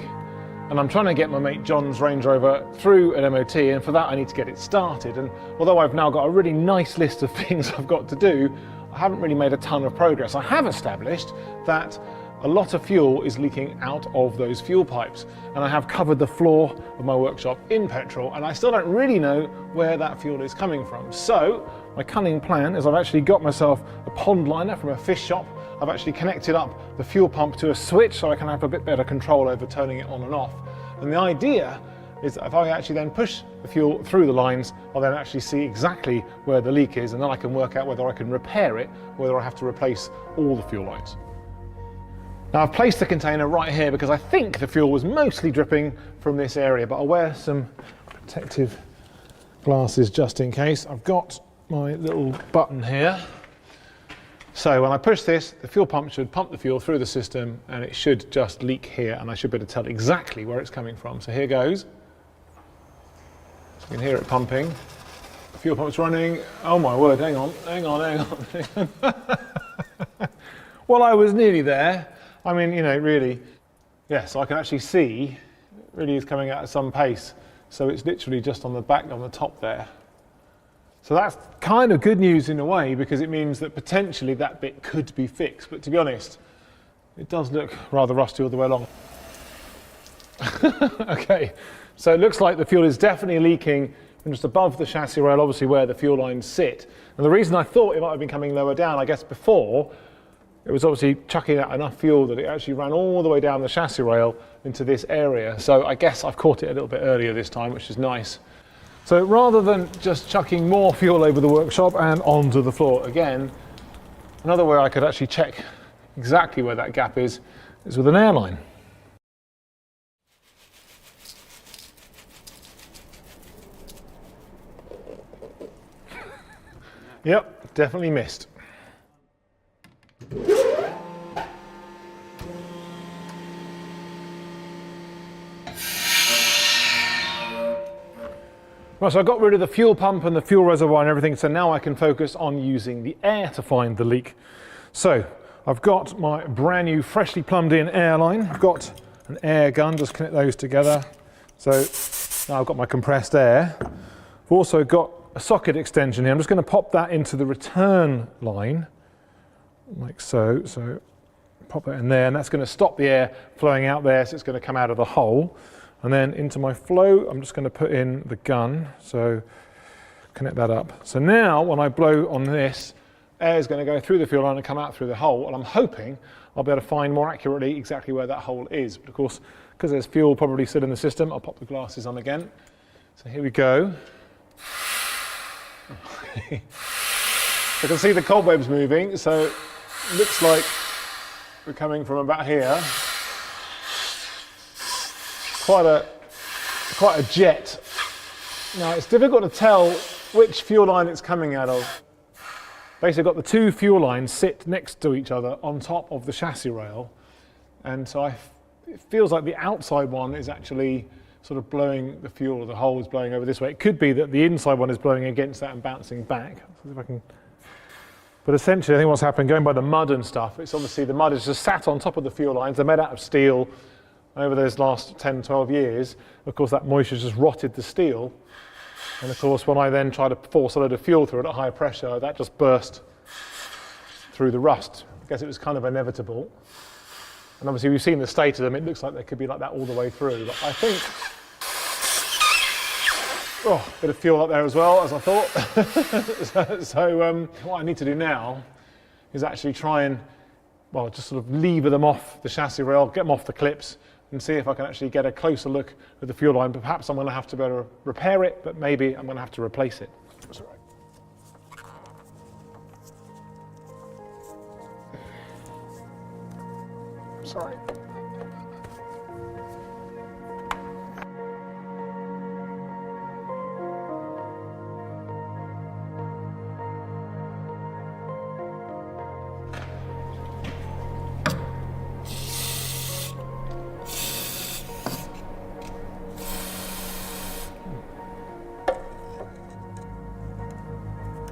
And I'm trying to get my mate John's Range Rover through an MOT, and for that I need to get it started. And although I've now got a really nice list of things I've got to do, I haven't really made a ton of progress. I have established that a lot of fuel is leaking out of those fuel pipes, and I have covered the floor of my workshop in petrol, and I still don't really know where that fuel is coming from. So my cunning plan is I've actually got myself a pond liner from a fish shop. I've actually connected up the fuel pump to a switch so I can have a bit better control over turning it on and off. And the idea is that if I actually then push the fuel through the lines, I'll then actually see exactly where the leak is, and then I can work out whether I can repair it, or whether I have to replace all the fuel lines. Now, I've placed the container right here because I think the fuel was mostly dripping from this area, but I'll wear some protective glasses just in case. I've got my little button here. So when I push this, the fuel pump should pump the fuel through the system, and it should just leak here, and I should be able to tell exactly where it's coming from. So here goes. So you can hear it pumping. The fuel pump's running. Oh my word, hang on. Well, I was nearly there. I mean, you know, really, yes, I can actually see it really is coming out at some pace. So it's literally just on the back, on the top there. So that's kind of good news in a way, because it means that potentially that bit could be fixed. But to be honest, it does look rather rusty all the way along. Okay, so it looks like the fuel is definitely leaking from just above the chassis rail, obviously where the fuel lines sit. And the reason I thought it might have been coming lower down, I guess before, it was obviously chucking out enough fuel that it actually ran all the way down the chassis rail into this area. So I guess I've caught it a little bit earlier this time, which is nice. So rather than just chucking more fuel over the workshop and onto the floor again, another way I could actually check exactly where that gap is with an airline. Yep, definitely missed. Right, so I got rid of the fuel pump and the fuel reservoir and everything, so now I can focus on using the air to find the leak. So I've got my brand new freshly plumbed in airline. I've got an air gun, just connect those together. So now I've got my compressed air. I've also got a socket extension here. I'm just going to pop that into the return line, like so. So pop that in there, and that's going to stop the air flowing out there, so it's going to come out of the hole. And then into my flow, I'm just going to put in the gun, so connect that up. So now when I blow on this, air is going to go through the fuel line and come out through the hole, and I'm hoping I'll be able to find more accurately exactly where that hole is. But of course, because there's fuel probably still in the system, I'll pop the glasses on again. So here we go. I can see the cobwebs moving, so it looks like we're coming from about here. Quite a jet. Now it's difficult to tell which fuel line it's coming out of. Basically, I've got the two fuel lines sit next to each other on top of the chassis rail, and so it feels like the outside one is actually sort of blowing the fuel, the hole is blowing over this way. It could be that the inside one is blowing against that and bouncing back. Let's see if I can. But essentially, I think what's happened, going by the mud and stuff, it's obviously the mud is just sat on top of the fuel lines. They're made out of steel. Over those last 10, 12 years, of course, that moisture just rotted the steel. And of course, when I then try to force a load of fuel through it at high pressure, that just burst through the rust. I guess it was kind of inevitable. And obviously, we've seen the state of them. It looks like they could be like that all the way through. But I think, oh, a bit of fuel up there as well, as I thought. so what I need to do now is actually try and, well, just sort of lever them off the chassis rail, get them off the clips, and see if I can actually get a closer look at the fuel line. Perhaps I'm going to have to better repair it, but maybe I'm going to have to replace it. That's all right. Sorry.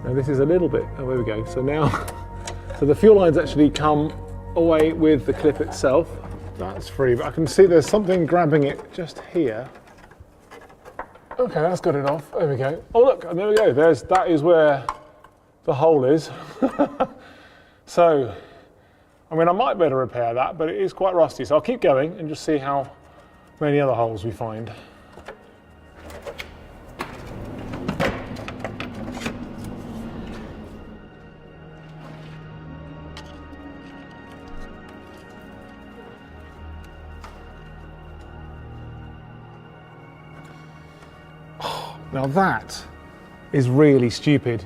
Now this is a little bit, oh, there we go. So now, so the fuel lines actually come away with the clip itself. That's free, but I can see there's something grabbing it just here. Okay, that's got it off. There we go. Oh look, and there we go. That is where the hole is. So, I mean, I might better repair that, but it is quite rusty. So I'll keep going and just see how many other holes we find. Now that is really stupid.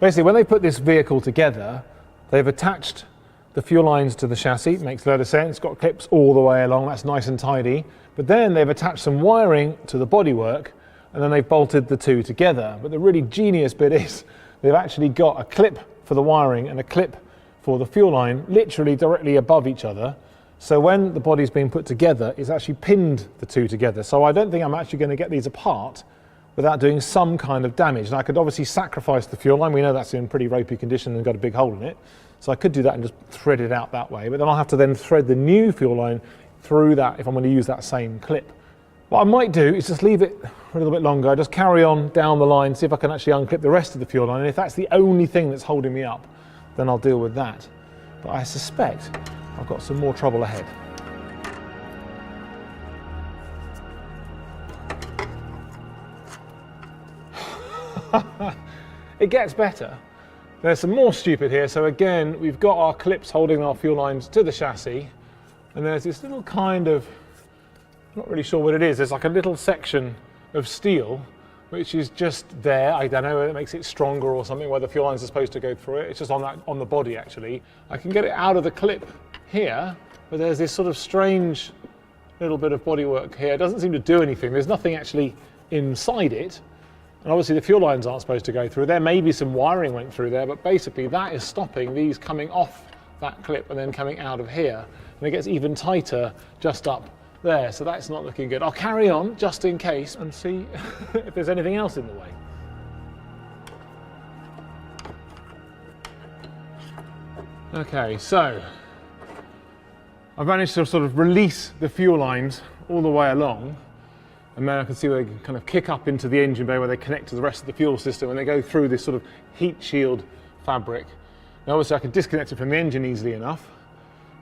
Basically, when they put this vehicle together, they've attached the fuel lines to the chassis. It makes a lot of sense. Got clips all the way along. That's nice and tidy. But then they've attached some wiring to the bodywork, and then they've bolted the two together. But the really genius bit is they've actually got a clip for the wiring and a clip for the fuel line, literally directly above each other. So when the body's being put together, it's actually pinned the two together. So I don't think I'm actually going to get these apart without doing some kind of damage. And I could obviously sacrifice the fuel line. We know that's in pretty ropey condition and got a big hole in it. So I could do that and just thread it out that way. But then I'll have to then thread the new fuel line through that if I'm going to use that same clip. What I might do is just leave it a little bit longer, just carry on down the line, see if I can actually unclip the rest of the fuel line. And if that's the only thing that's holding me up, then I'll deal with that. But I suspect I've got some more trouble ahead. It gets better. There's some more stupid here. So again, we've got our clips holding our fuel lines to the chassis, and there's this little kind of, I'm not really sure what it is. There's like a little section of steel which is just there. I don't know whether it makes it stronger or something, where the fuel lines are supposed to go through it. It's just on the body actually. I can get it out of the clip here, but there's this sort of strange little bit of bodywork here. It doesn't seem to do anything. There's nothing actually inside it. And obviously the fuel lines aren't supposed to go through there. Maybe some wiring went through there, but basically that is stopping these coming off that clip and then coming out of here. And it gets even tighter just up there. So that's not looking good. I'll carry on just in case and see if there's anything else in the way. Okay, so I've managed to sort of release the fuel lines all the way along. And then I can see where they can kind of kick up into the engine bay where they connect to the rest of the fuel system and they go through this sort of heat shield fabric. Now obviously I can disconnect it from the engine easily enough,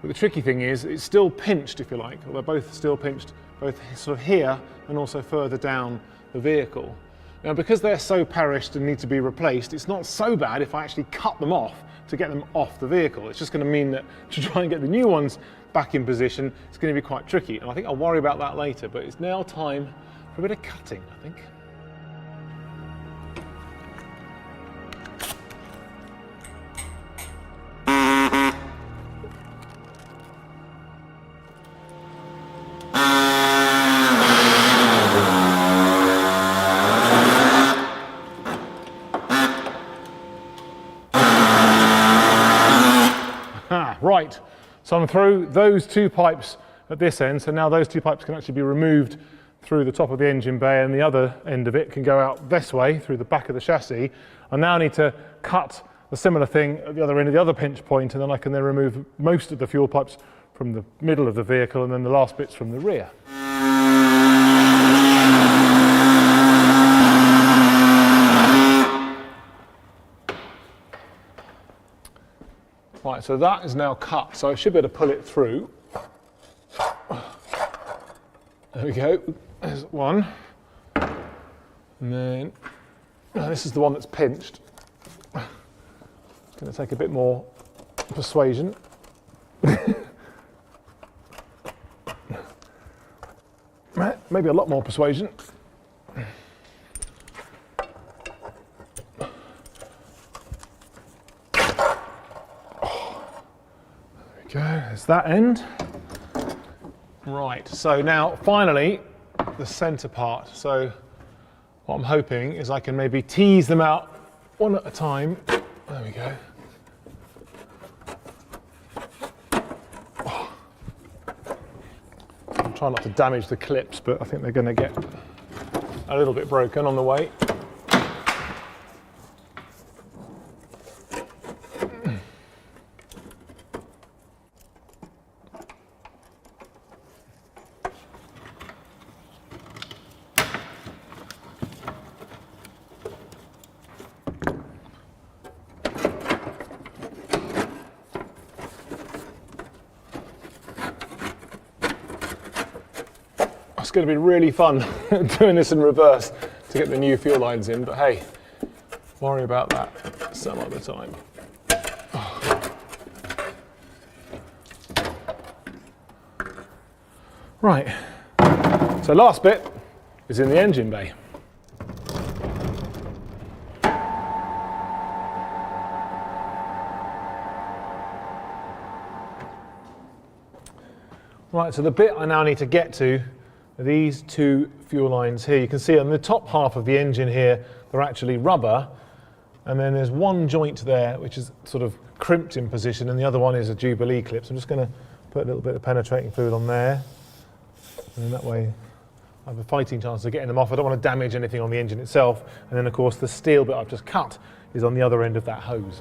but the tricky thing is it's still pinched, if you like. They're both still pinched, both sort of here and also further down the vehicle. Now because they're so perished and need to be replaced, it's not so bad if I actually cut them off to get them off the vehicle. It's just going to mean that to try and get the new ones back in position, it's going to be quite tricky. And I think I'll worry about that later, but it's now time for a bit of cutting, I think. Right, so I'm through those two pipes at this end, so now those two pipes can actually be removed through the top of the engine bay, and the other end of it can go out this way through the back of the chassis. I now need to cut a similar thing at the other end of the other pinch point, and then I can then remove most of the fuel pipes from the middle of the vehicle and then the last bits from the rear. Right, so that is now cut, so I should be able to pull it through. There we go, there's one. And then, this is the one that's pinched. It's going to take a bit more persuasion. Maybe a lot more persuasion. There's that end. Right, so now finally the centre part. So what I'm hoping is I can maybe tease them out one at a time. There we go. I'm trying not to damage the clips, but I think they're going to get a little bit broken on the way. It's going to be really fun doing this in reverse to get the new fuel lines in, but hey, worry about that some other time. Right, so last bit is in the engine bay. Right, so the bit I now need to get to are these two fuel lines here. You can see on the top half of the engine here, they're actually rubber, and then there's one joint there which is sort of crimped in position, and the other one is a Jubilee clip. So I'm just going to put a little bit of penetrating fluid on there, and then that way I have a fighting chance of getting them off. I don't want to damage anything on the engine itself, and then of course the steel bit I've just cut is on the other end of that hose.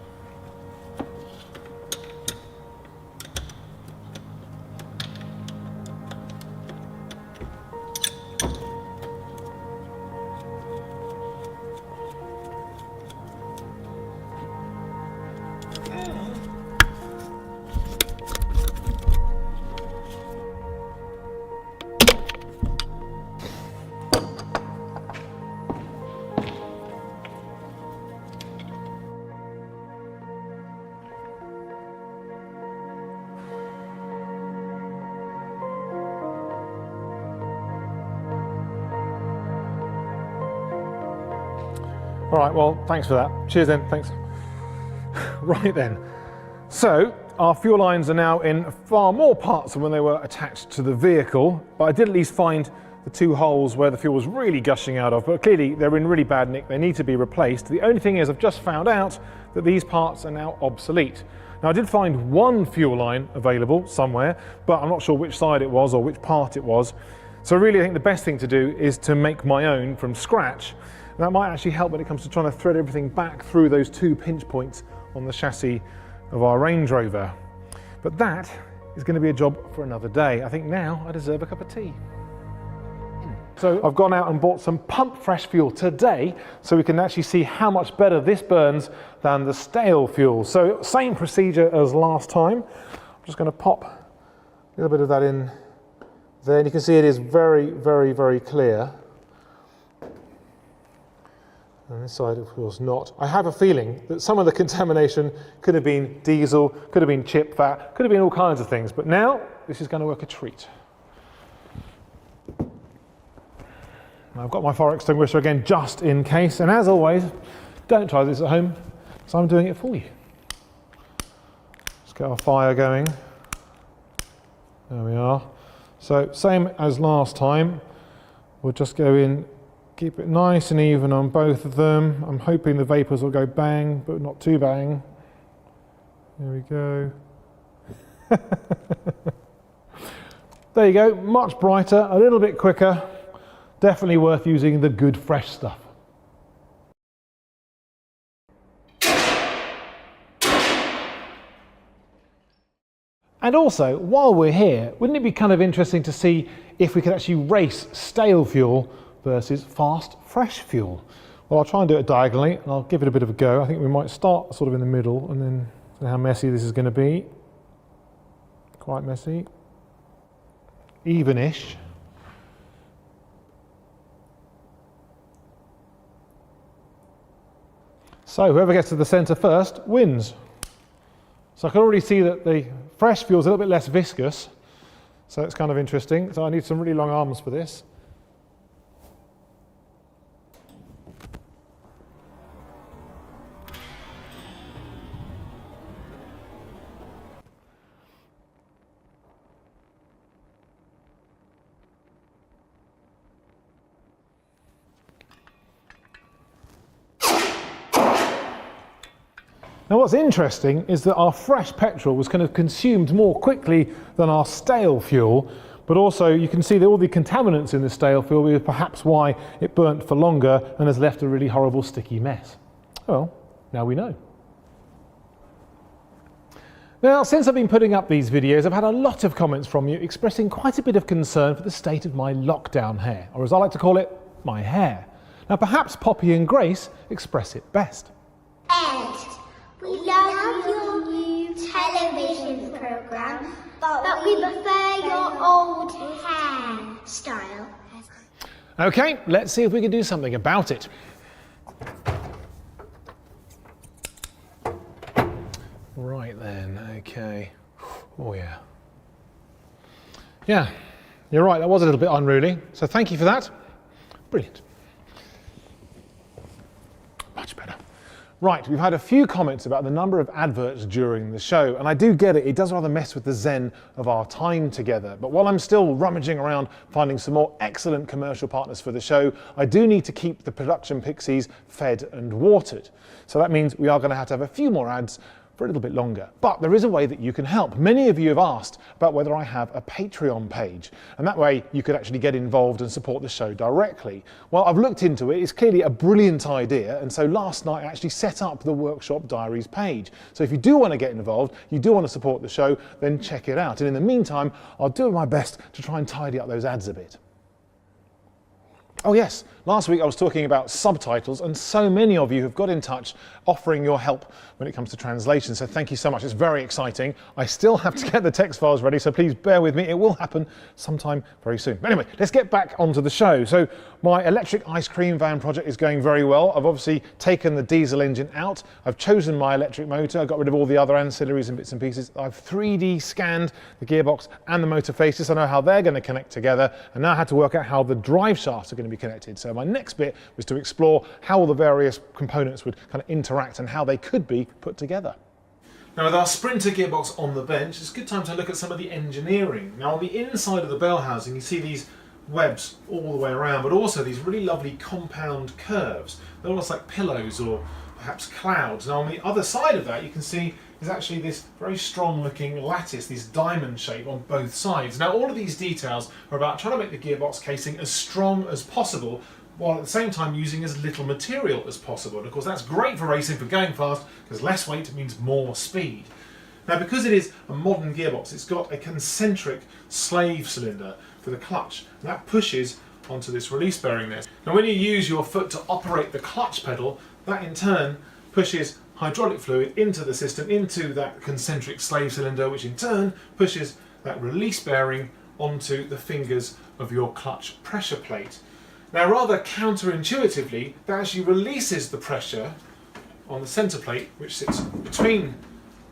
All right, well, thanks for that. Cheers then, thanks. Right then, so our fuel lines are now in far more parts than when they were attached to the vehicle, but I did at least find the two holes where the fuel was really gushing out of, but clearly they're in really bad nick, they need to be replaced. The only thing is I've just found out that these parts are now obsolete. Now I did find one fuel line available somewhere, but I'm not sure which side it was or which part it was. So really I think the best thing to do is to make my own from scratch. And that might actually help when it comes to trying to thread everything back through those two pinch points on the chassis of our Range Rover. But that is going to be a job for another day. I think now I deserve a cup of tea. So I've gone out and bought some pump fresh fuel today so we can actually see how much better this burns than the stale fuel. So same procedure as last time. I'm just going to pop a little bit of that in there, and you can see it is very, very, very clear. And this side, of course, not. I have a feeling that some of the contamination could have been diesel, could have been chip fat, could have been all kinds of things, but now this is going to work a treat. I've got my fire extinguisher again just in case, and as always, don't try this at home, because I'm doing it for you. Let's get our fire going. There we are. So same as last time, we'll just go in, keep it nice and even on both of them. I'm hoping the vapours will go bang, but not too bang. There we go. There you go, much brighter, a little bit quicker. Definitely worth using the good fresh stuff. And also, while we're here, wouldn't it be kind of interesting to see if we could actually race stale fuel versus fast, fresh fuel? Well, I'll try and do it diagonally, and I'll give it a bit of a go. I think we might start sort of in the middle, and then see how messy this is going to be. Quite messy. Even-ish. So whoever gets to the centre first wins. So I can already see that the fresh fuel is a little bit less viscous, so it's kind of interesting. So I need some really long arms for this. Now what's interesting is that our fresh petrol was kind of consumed more quickly than our stale fuel, but also you can see that all the contaminants in the stale fuel were perhaps why it burnt for longer and has left a really horrible sticky mess. Well, now we know. Now, since I've been putting up these videos, I've had a lot of comments from you expressing quite a bit of concern for the state of my lockdown hair, or as I like to call it, my hair. Now perhaps Poppy and Grace express it best.
We love your new television programme, but we prefer your old hairstyle.
Okay, let's see if we can do something about it. Right then, okay. Oh yeah. Yeah, you're right, that was a little bit unruly, so thank you for that. Brilliant. Much better. Right, we've had a few comments about the number of adverts during the show, and I do get it, it does rather mess with the zen of our time together. But while I'm still rummaging around finding some more excellent commercial partners for the show, I do need to keep the production pixies fed and watered. So that means we are going to have a few more ads for a little bit longer. But there is a way that you can help. Many of you have asked about whether I have a Patreon page, and that way you could actually get involved and support the show directly. Well, I've looked into it, it's clearly a brilliant idea, and so last night I actually set up the Workshop Diaries page. So if you do want to get involved, you do want to support the show, then check it out. And in the meantime, I'll do my best to try and tidy up those ads a bit. Oh yes, last week I was talking about subtitles, and so many of you have got in touch offering your help when it comes to translation, so thank you so much, it's very exciting. I still have to get the text files ready, so please bear with me, it will happen sometime very soon. But anyway, let's get back onto the show. So my electric ice cream van project is going very well. I've obviously taken the diesel engine out, I've chosen my electric motor, I got rid of all the other ancillaries and bits and pieces. I've 3D scanned the gearbox and the motor faces, I know how they're going to connect together, and now I had to work out how the drive shafts are going to be connected. So my next bit was to explore how all the various components would kind of interact and how they could be put together. Now with our Sprinter gearbox on the bench, it's a good time to look at some of the engineering. Now on the inside of the bell housing you see these webs all the way around, but also these really lovely compound curves. They're almost like pillows or perhaps clouds. Now on the other side of that you can see there's actually this very strong looking lattice, this diamond shape on both sides. Now all of these details are about trying to make the gearbox casing as strong as possible, while at the same time using as little material as possible. And of course that's great for racing, for going fast, because less weight means more speed. Now because it is a modern gearbox, it's got a concentric slave cylinder for the clutch, and that pushes onto this release bearing there. Now when you use your foot to operate the clutch pedal, that in turn pushes hydraulic fluid into the system, into that concentric slave cylinder, which in turn pushes that release bearing onto the fingers of your clutch pressure plate. Now rather counterintuitively, that actually releases the pressure on the centre plate, which sits between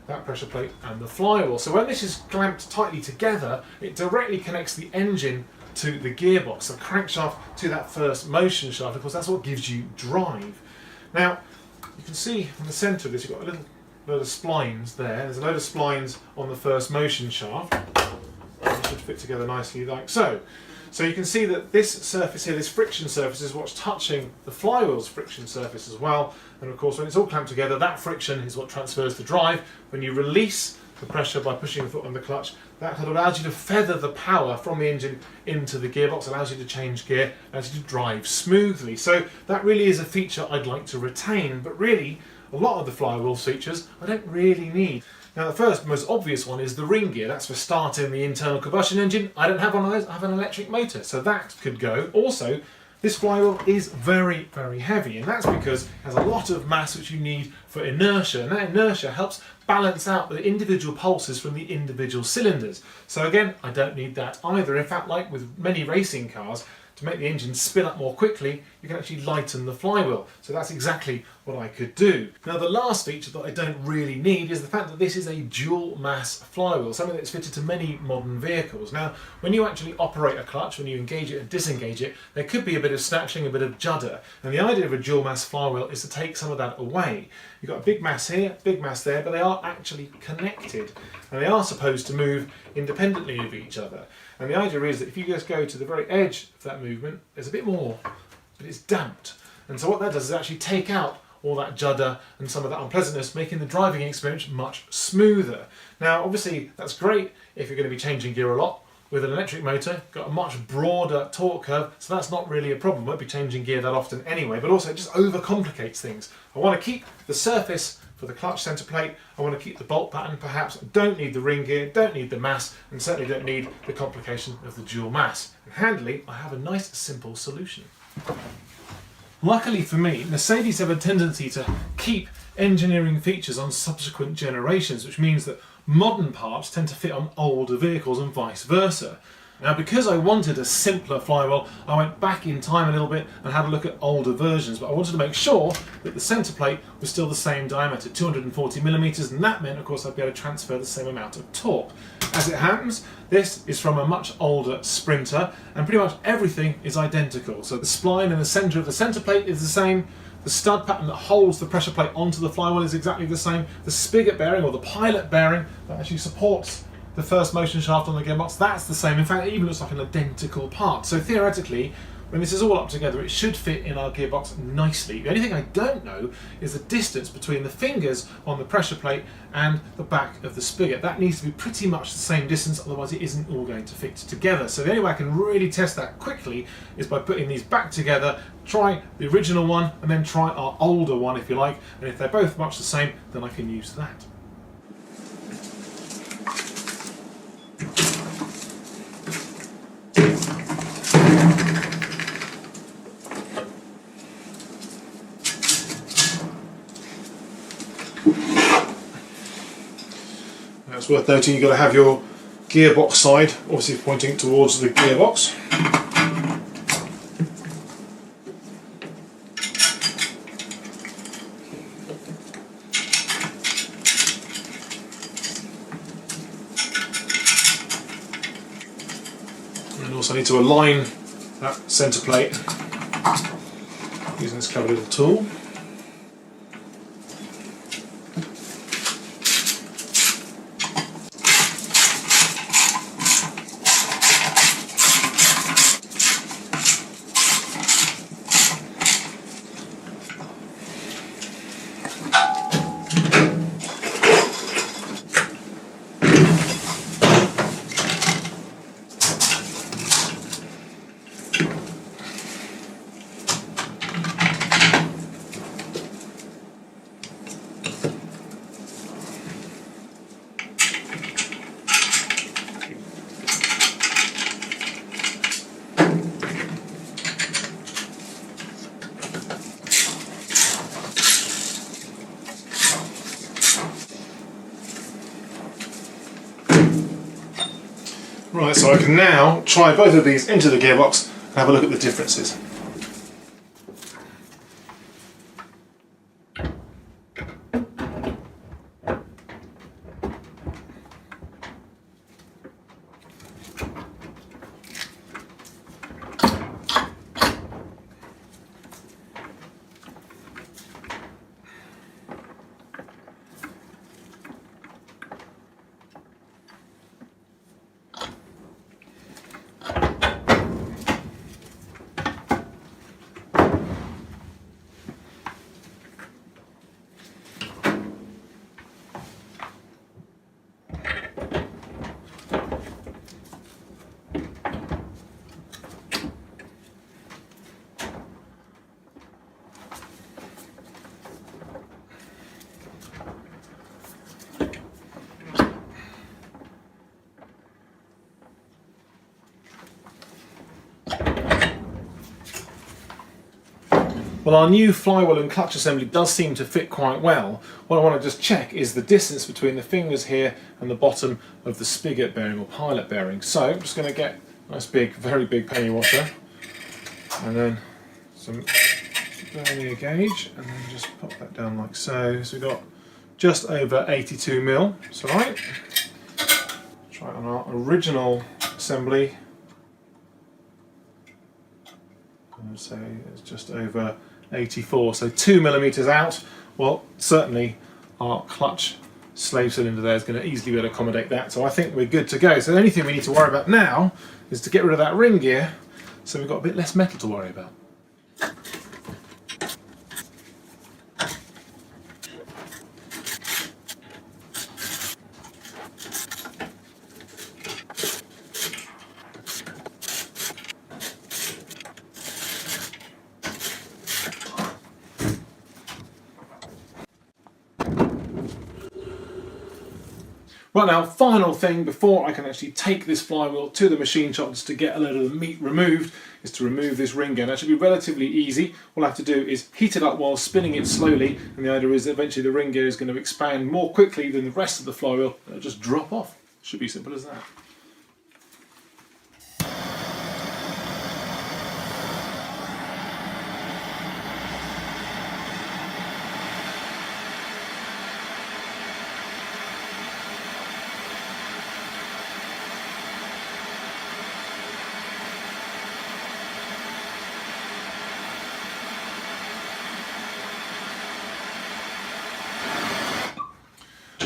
that pressure plate and the flywheel. So when this is clamped tightly together, it directly connects the engine to the gearbox, the crankshaft to that first motion shaft. Of course that's what gives you drive. Now you can see in the centre of this you've got a little load of splines there. There's a load of splines on the first motion shaft. They should fit together nicely like so. So you can see that this surface here, this friction surface, is what's touching the flywheel's friction surface as well. And of course when it's all clamped together, that friction is what transfers the drive. When you release the pressure by pushing the foot on the clutch. That allows you to feather the power from the engine into the gearbox, allows you to change gear, allows you to drive smoothly. So that really is a feature I'd like to retain, but really a lot of the flywheel features I don't really need. Now the first, most obvious one is the ring gear. That's for starting the internal combustion engine. I don't have one of those, I have an electric motor, so that could go. Also, this flywheel is very, very heavy, and that's because it has a lot of mass which you need for inertia, and that inertia helps balance out the individual pulses from the individual cylinders. So again, I don't need that either. In fact, like with many racing cars, to make the engine spin up more quickly, you can actually lighten the flywheel. So that's exactly what I could do. Now the last feature that I don't really need is the fact that this is a dual mass flywheel, something that's fitted to many modern vehicles. Now when you actually operate a clutch, when you engage it and disengage it, there could be a bit of snatching, a bit of judder. And the idea of a dual mass flywheel is to take some of that away. You've got a big mass here, big mass there, but they are actually connected. And they are supposed to move independently of each other. And the idea is that if you just go to the very edge of that movement, there's a bit more, but it's damped. And so what that does is actually take out all that judder and some of that unpleasantness, making the driving experience much smoother. Now, obviously, that's great if you're going to be changing gear a lot. With an electric motor, got a much broader torque curve, so that's not really a problem. Won't be changing gear that often anyway, but also it just overcomplicates things. I want to keep the surface for the clutch centre plate, I want to keep the bolt pattern perhaps, don't need the ring gear, don't need the mass, and certainly don't need the complication of the dual mass. And handily, I have a nice simple solution. Luckily for me, Mercedes have a tendency to keep engineering features on subsequent generations, which means that modern parts tend to fit on older vehicles and vice versa. Now, because I wanted a simpler flywheel, I went back in time a little bit and had a look at older versions, but I wanted to make sure that the centre plate was still the same diameter, 240mm, and that meant, of course, I'd be able to transfer the same amount of torque. As it happens, this is from a much older Sprinter, and pretty much everything is identical. So the spline in the centre of the centre plate is the same, the stud pattern that holds the pressure plate onto the flywheel is exactly the same, the spigot bearing, or the pilot bearing, that actually supports the first motion shaft on the gearbox, that's the same. In fact, it even looks like an identical part. So theoretically, when this is all up together, it should fit in our gearbox nicely. The only thing I don't know is the distance between the fingers on the pressure plate and the back of the spigot. That needs to be pretty much the same distance, otherwise it isn't all going to fit together. So the only way I can really test that quickly is by putting these back together, try the original one, and then try our older one if you like. And if they're both much the same, then I can use that. Now it's worth noting you've got to have your gearbox side obviously pointing towards the gearbox. And also need to align that centre plate using this clever little tool. Right, so I can now try both of these into the gearbox and have a look at the differences. Well, our new flywheel and clutch assembly does seem to fit quite well. What I want to just check is the distance between the fingers here and the bottom of the spigot bearing or pilot bearing. So I'm just going to get a nice big, very big penny washer and then some vernier gauge and then just pop that down like so. So we've got just over 82 mil. That's all right. Try it on our original assembly. I would say it's just over 84, so 2 millimeters out. Well, certainly our clutch slave cylinder there is going to easily be able to accommodate that, so I think we're good to go. So the only thing we need to worry about now is to get rid of that ring gear, so we've got a bit less metal to worry about. Right now, final thing before I can actually take this flywheel to the machine shop just to get a load of the meat removed is to remove this ring gear. That should be relatively easy. All I have to do is heat it up while spinning it slowly, and the idea is that eventually the ring gear is going to expand more quickly than the rest of the flywheel and it'll just drop off. Should be simple as that.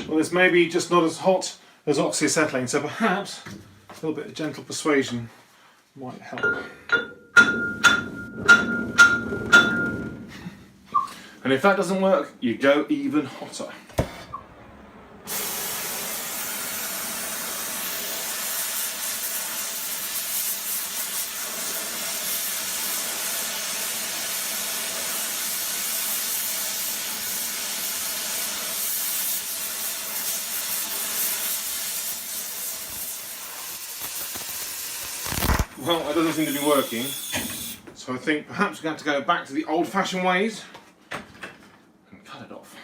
Well, this may be just not as hot as oxyacetylene, so perhaps a little bit of gentle persuasion might help. And if that doesn't work, you go even hotter. Well, that doesn't seem to be working, so I think perhaps we're going to have to go back to the old-fashioned ways and cut it off.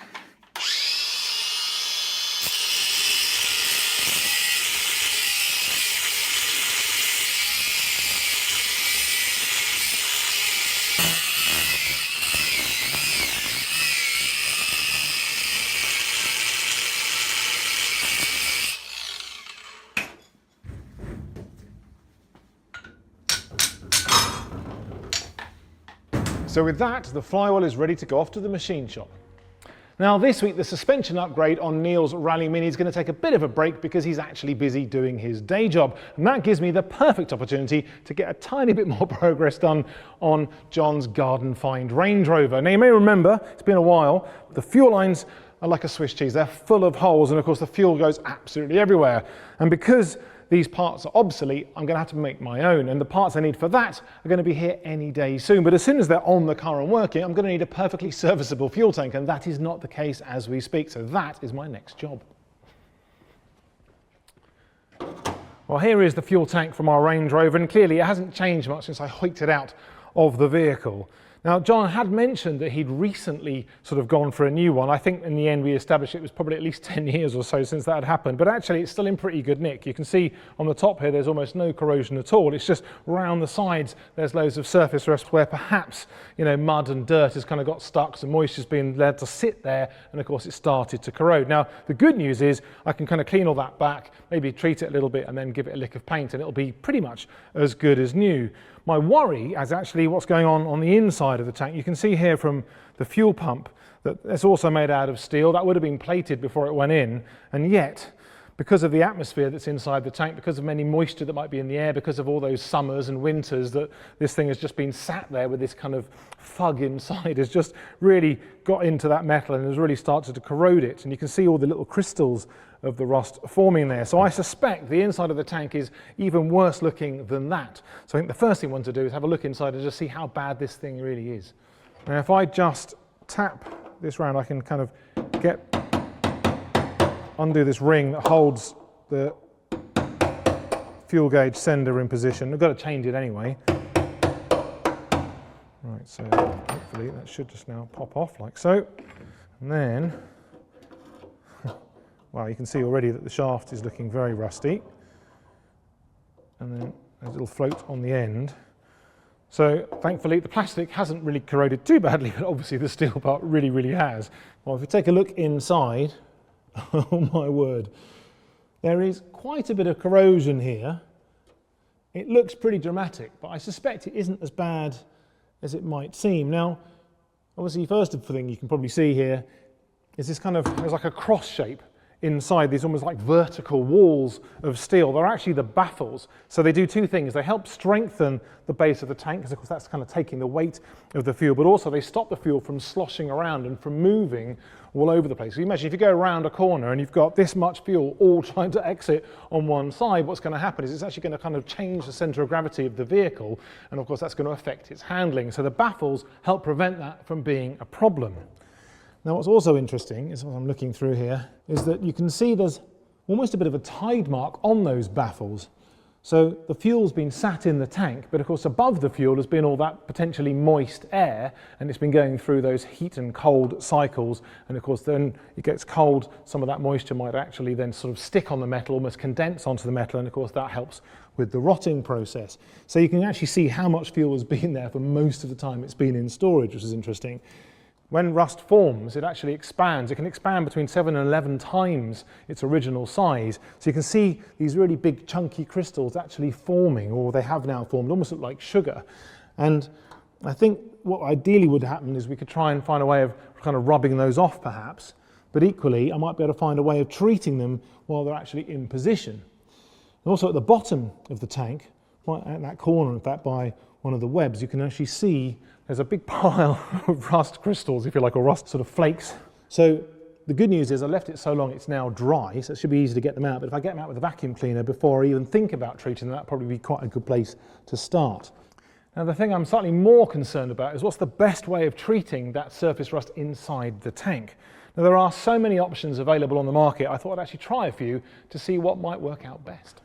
So with that, the flywheel is ready to go off to the machine shop. Now this week, the suspension upgrade on Neil's Rally Mini is going to take a bit of a break because he's actually busy doing his day job. And that gives me the perfect opportunity to get a tiny bit more progress done on John's garden find Range Rover. Now you may remember, it's been a while, the fuel lines are like a Swiss cheese. They're full of holes, and of course the fuel goes absolutely everywhere. And because these parts are obsolete, I'm going to have to make my own, and the parts I need for that are going to be here any day soon. But as soon as they're on the car and working, I'm going to need a perfectly serviceable fuel tank, and that is not the case as we speak. So that is my next job. Well, here is the fuel tank from our Range Rover, and clearly it hasn't changed much since I hoiked it out of the vehicle. Now, John had mentioned that he'd recently sort of gone for a new one. I think in the end we established it was probably at least 10 years or so since that had happened, but actually it's still in pretty good nick. You can see on the top here there's almost no corrosion at all. It's just round the sides there's loads of surface rust where perhaps, you know, mud and dirt has kind of got stuck, some moisture's been let to sit there, and of course it started to corrode. Now, the good news is I can kind of clean all that back, maybe treat it a little bit and then give it a lick of paint, and it'll be pretty much as good as new. My worry is actually what's going on the inside of the tank. You can see here from the fuel pump that it's also made out of steel. That would have been plated before it went in, and yet, because of the atmosphere that's inside the tank, because of any moisture that might be in the air, because of all those summers and winters, that this thing has just been sat there with this kind of fug inside, has just really got into that metal and has really started to corrode it. And you can see all the little crystals of the rust forming there. So I suspect the inside of the tank is even worse looking than that. So I think the first thing we want to do is have a look inside and just see how bad this thing really is. Now if I just tap this round, I can kind of undo this ring that holds the fuel gauge sender in position. I've got to change it anyway. Right. Right, so hopefully that should just now pop off like so. And then, well, you can see already that the shaft is looking very rusty. And then there's a little float on the end. So thankfully the plastic hasn't really corroded too badly, but obviously the steel part really, really has. Well, if you take a look inside, oh my word, there is quite a bit of corrosion here. It looks pretty dramatic, but I suspect it isn't as bad as it might seem. Now, obviously, first thing you can probably see here is this kind of, there's like a cross shape inside these almost like vertical walls of steel. They're actually the baffles. So they do two things. They help strengthen the base of the tank, because of course that's kind of taking the weight of the fuel, but also they stop the fuel from sloshing around and from moving all over the place. So you imagine if you go around a corner and you've got this much fuel all trying to exit on one side, what's going to happen is it's actually going to kind of change the center of gravity of the vehicle, and of course that's going to affect its handling. So the baffles help prevent that from being a problem. Now what's also interesting is, what I'm looking through here, is that you can see there's almost a bit of a tide mark on those baffles. So the fuel's been sat in the tank, but of course above the fuel has been all that potentially moist air, and it's been going through those heat and cold cycles, and of course then it gets cold, some of that moisture might actually then sort of stick on the metal, almost condense onto the metal, and of course that helps with the rotting process. So you can actually see how much fuel has been there for most of the time it's been in storage, which is interesting. When rust forms, it actually expands. It can expand between 7 and 11 times its original size. So you can see these really big chunky crystals actually forming, or they have now formed, almost look like sugar. And I think what ideally would happen is we could try and find a way of kind of rubbing those off perhaps, but equally I might be able to find a way of treating them while they're actually in position. And also at the bottom of the tank, right at that corner in fact by one of the webs, you can actually see there's a big pile of rust crystals, if you like, or rust sort of flakes. So the good news is I left it so long it's now dry, so it should be easy to get them out. But if I get them out with a vacuum cleaner before I even think about treating them, that'd probably be quite a good place to start. Now the thing I'm slightly more concerned about is what's the best way of treating that surface rust inside the tank. Now there are so many options available on the market, I thought I'd actually try a few to see what might work out best.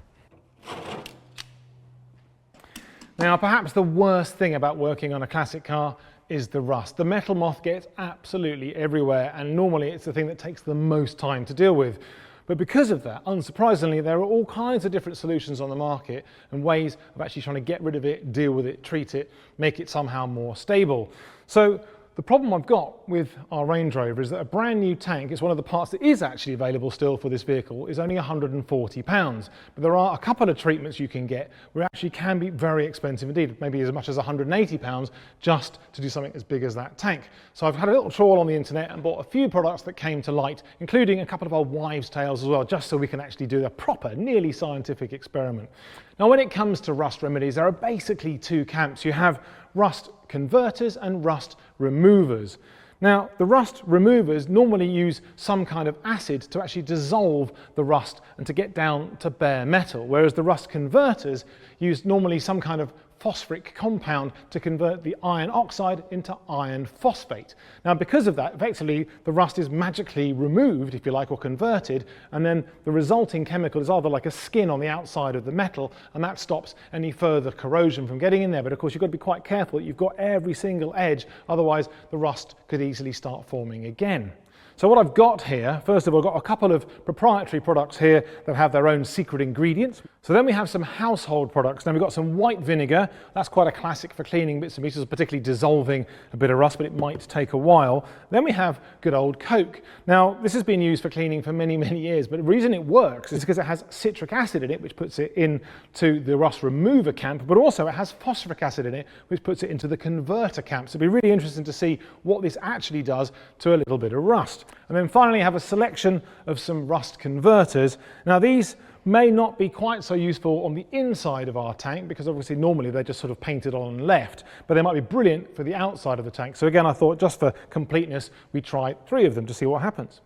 Now, perhaps the worst thing about working on a classic car is the rust. The metal moth gets absolutely everywhere, and normally it's the thing that takes the most time to deal with. But because of that, unsurprisingly, there are all kinds of different solutions on the market and ways of actually trying to get rid of it, deal with it, treat it, make it somehow more stable. So the problem I've got with our Range Rover is that a brand new tank, it's one of the parts that is actually available still for this vehicle, is only £140. But there are a couple of treatments you can get where it actually can be very expensive indeed, maybe as much as £180 just to do something as big as that tank. So I've had a little trawl on the internet and bought a few products that came to light, including a couple of old wives' tales as well, just so we can actually do a proper, nearly scientific experiment. Now when it comes to rust remedies, there are basically two camps. You have rust converters and rust removers. Now, the rust removers normally use some kind of acid to actually dissolve the rust and to get down to bare metal, whereas the rust converters use normally some kind of phosphoric compound to convert the iron oxide into iron phosphate. Now, because of that, effectively, the rust is magically removed, if you like, or converted, and then the resulting chemical is either like a skin on the outside of the metal, and that stops any further corrosion from getting in there. But of course, you've got to be quite careful that you've got every single edge, otherwise the rust could easily start forming again. So what I've got here, first of all, I've got a couple of proprietary products here that have their own secret ingredients. So then we have some household products. Now we've got some white vinegar. That's quite a classic for cleaning bits and pieces, particularly dissolving a bit of rust, but it might take a while. Then we have good old Coke. Now this has been used for cleaning for many, many years, but the reason it works is because it has citric acid in it, which puts it into the rust remover camp, but also it has phosphoric acid in it, which puts it into the converter camp. So it'll be really interesting to see what this actually does to a little bit of rust. And then finally I have a selection of some rust converters. Now these may not be quite so useful on the inside of our tank, because obviously normally they're just sort of painted on and left, but they might be brilliant for the outside of the tank. So again, I thought just for completeness, we try 3 of them to see what happens.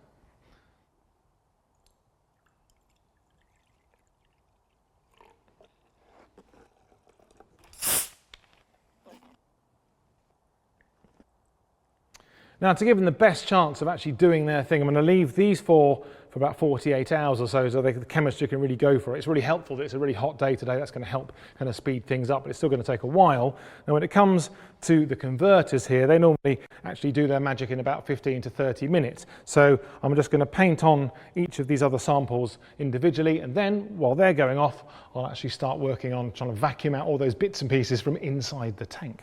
Now, to give them the best chance of actually doing their thing, I'm going to leave these 4 for about 48 hours or so the chemistry can really go for it. It's really helpful that it's a really hot day today. That's going to help kind of speed things up, but it's still going to take a while. Now when it comes to the converters here, they normally actually do their magic in about 15 to 30 minutes. So I'm just going to paint on each of these other samples individually, and then while they're going off, I'll actually start working on trying to vacuum out all those bits and pieces from inside the tank.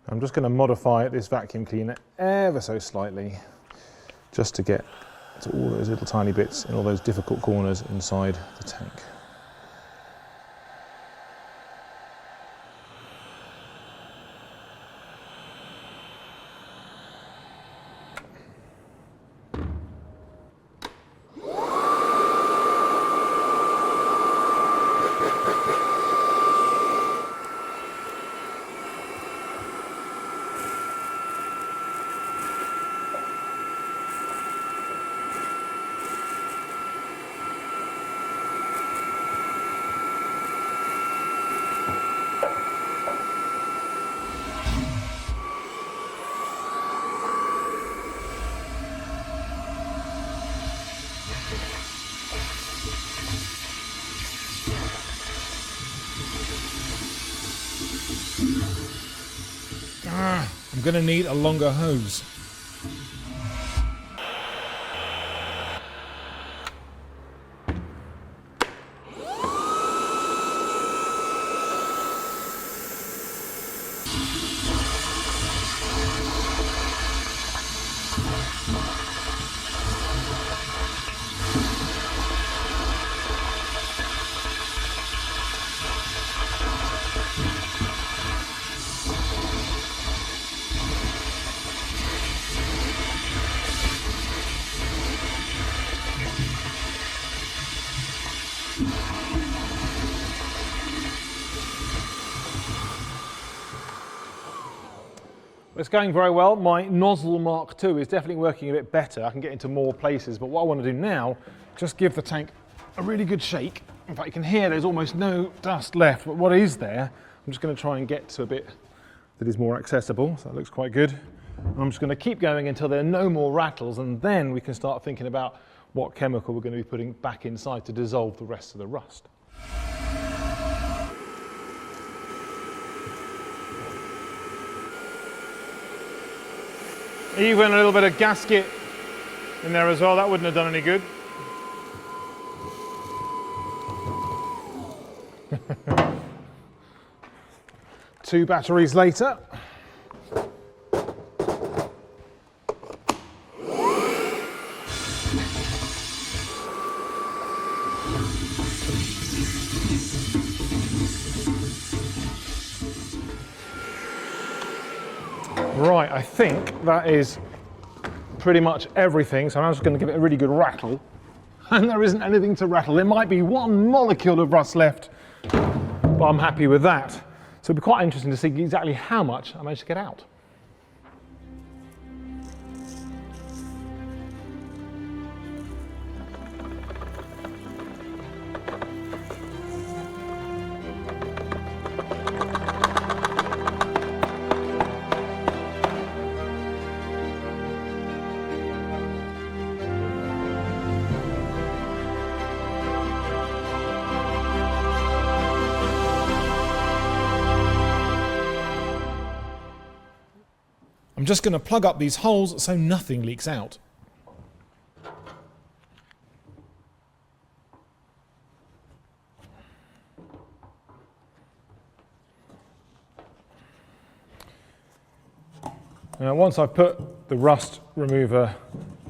I'm just going to modify this vacuum cleaner ever so slightly, just to get to all those little tiny bits in all those difficult corners inside the tank.
I'm going to need a longer hose.
It's going very well. My nozzle Mark II is definitely working a bit better. I can get into more places, but what I want to do now, just give the tank a really good shake. In fact, you can hear there's almost no dust left, but what is there, I'm just going to try and get to a bit that is more accessible, so that looks quite good. I'm just going to keep going until there are no more rattles, and then we can start thinking about what chemical we're going to be putting back inside to dissolve the rest of the rust. Even a little bit of gasket in there as well, that wouldn't have done any good. Two batteries later. Right, I think that is pretty much everything, so I'm just going to give it a really good rattle. And there isn't anything to rattle. There might be one molecule of rust left, but I'm happy with that. So it'll be quite interesting to see exactly how much I managed to get out.
I'm just going to plug up these holes so nothing leaks out.
Now, once I've put the rust remover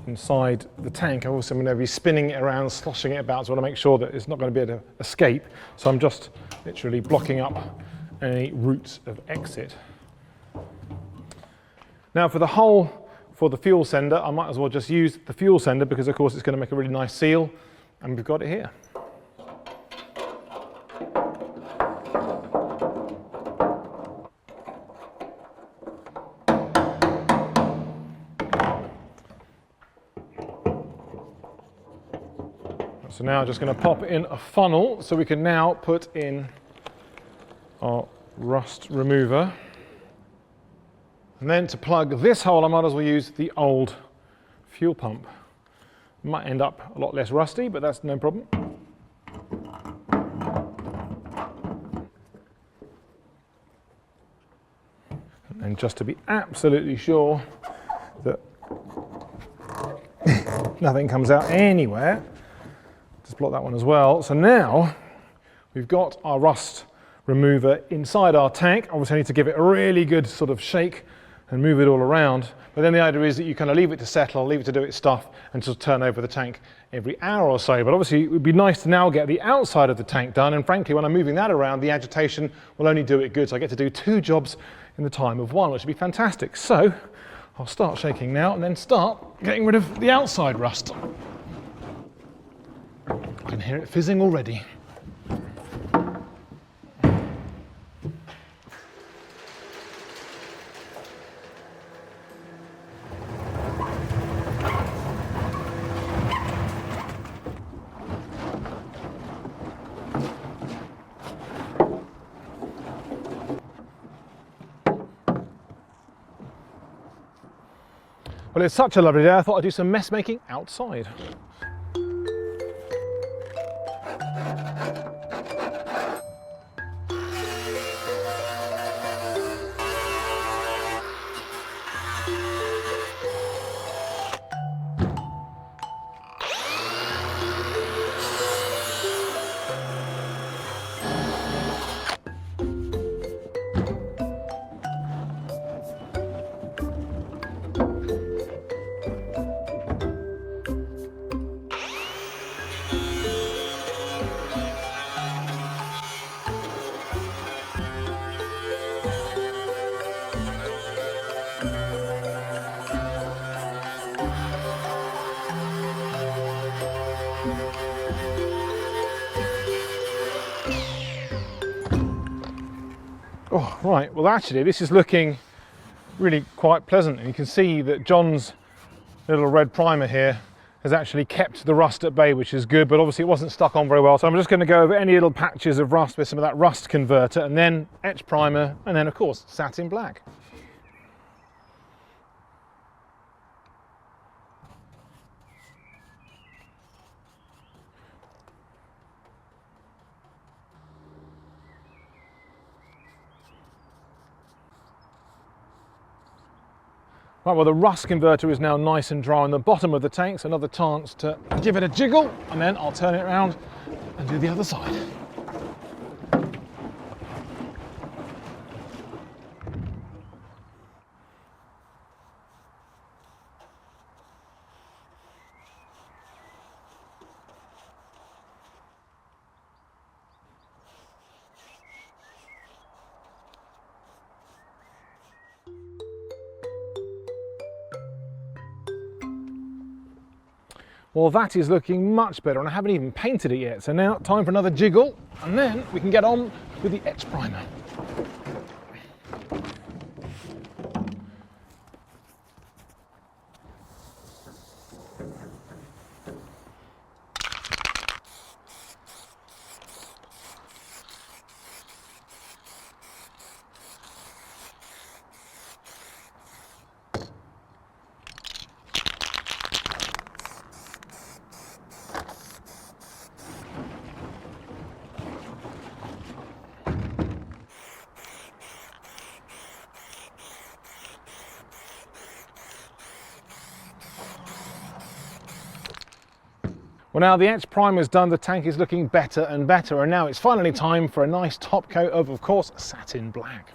inside the tank, I'm also going to be spinning it around, sloshing it about, so I want to make sure that it's not going to be able to escape. So I'm just literally blocking up any routes of exit. Now for the hole for the fuel sender, I might as well just use the fuel sender because of course it's going to make a really nice seal, and we've got it here. So now just going to pop in a funnel so we can now put in our rust remover. And then to plug this hole, I might as well use the old fuel pump. Might end up a lot less rusty, but that's no problem. And just to be absolutely sure that nothing comes out anywhere, just block that one as well. So now we've got our rust remover inside our tank. Obviously I need to give it a really good sort of shake and move it all around. But then the idea is that you kind of leave it to settle, leave it to do its stuff, and just turn over the tank every hour or so. But obviously it would be nice to now get the outside of the tank done, and frankly when I'm moving that around, the agitation will only do it good. So I get to do 2 jobs in the time of 1, which would be fantastic. So I'll start shaking now and then start getting rid of the outside rust. I can hear it fizzing already. Well, it's such a lovely day, I thought I'd do some mess making outside. Oh, right, well actually this is looking really quite pleasant, and you can see that John's little red primer here has actually kept the rust at bay, which is good, but obviously it wasn't stuck on very well. So I'm just going to go over any little patches of rust with some of that rust converter, and then etch primer, and then of course satin black. Right, well the rust converter is now nice and dry on the bottom of the tank, so another chance to give it a jiggle, and then I'll turn it around and do the other side. Well, that is looking much better, and I haven't even painted it yet. So now time for another jiggle, and then we can get on with the etch primer. Well, now the etch primer's done, the tank is looking better and better, and now it's finally time for a nice top coat of course, satin black.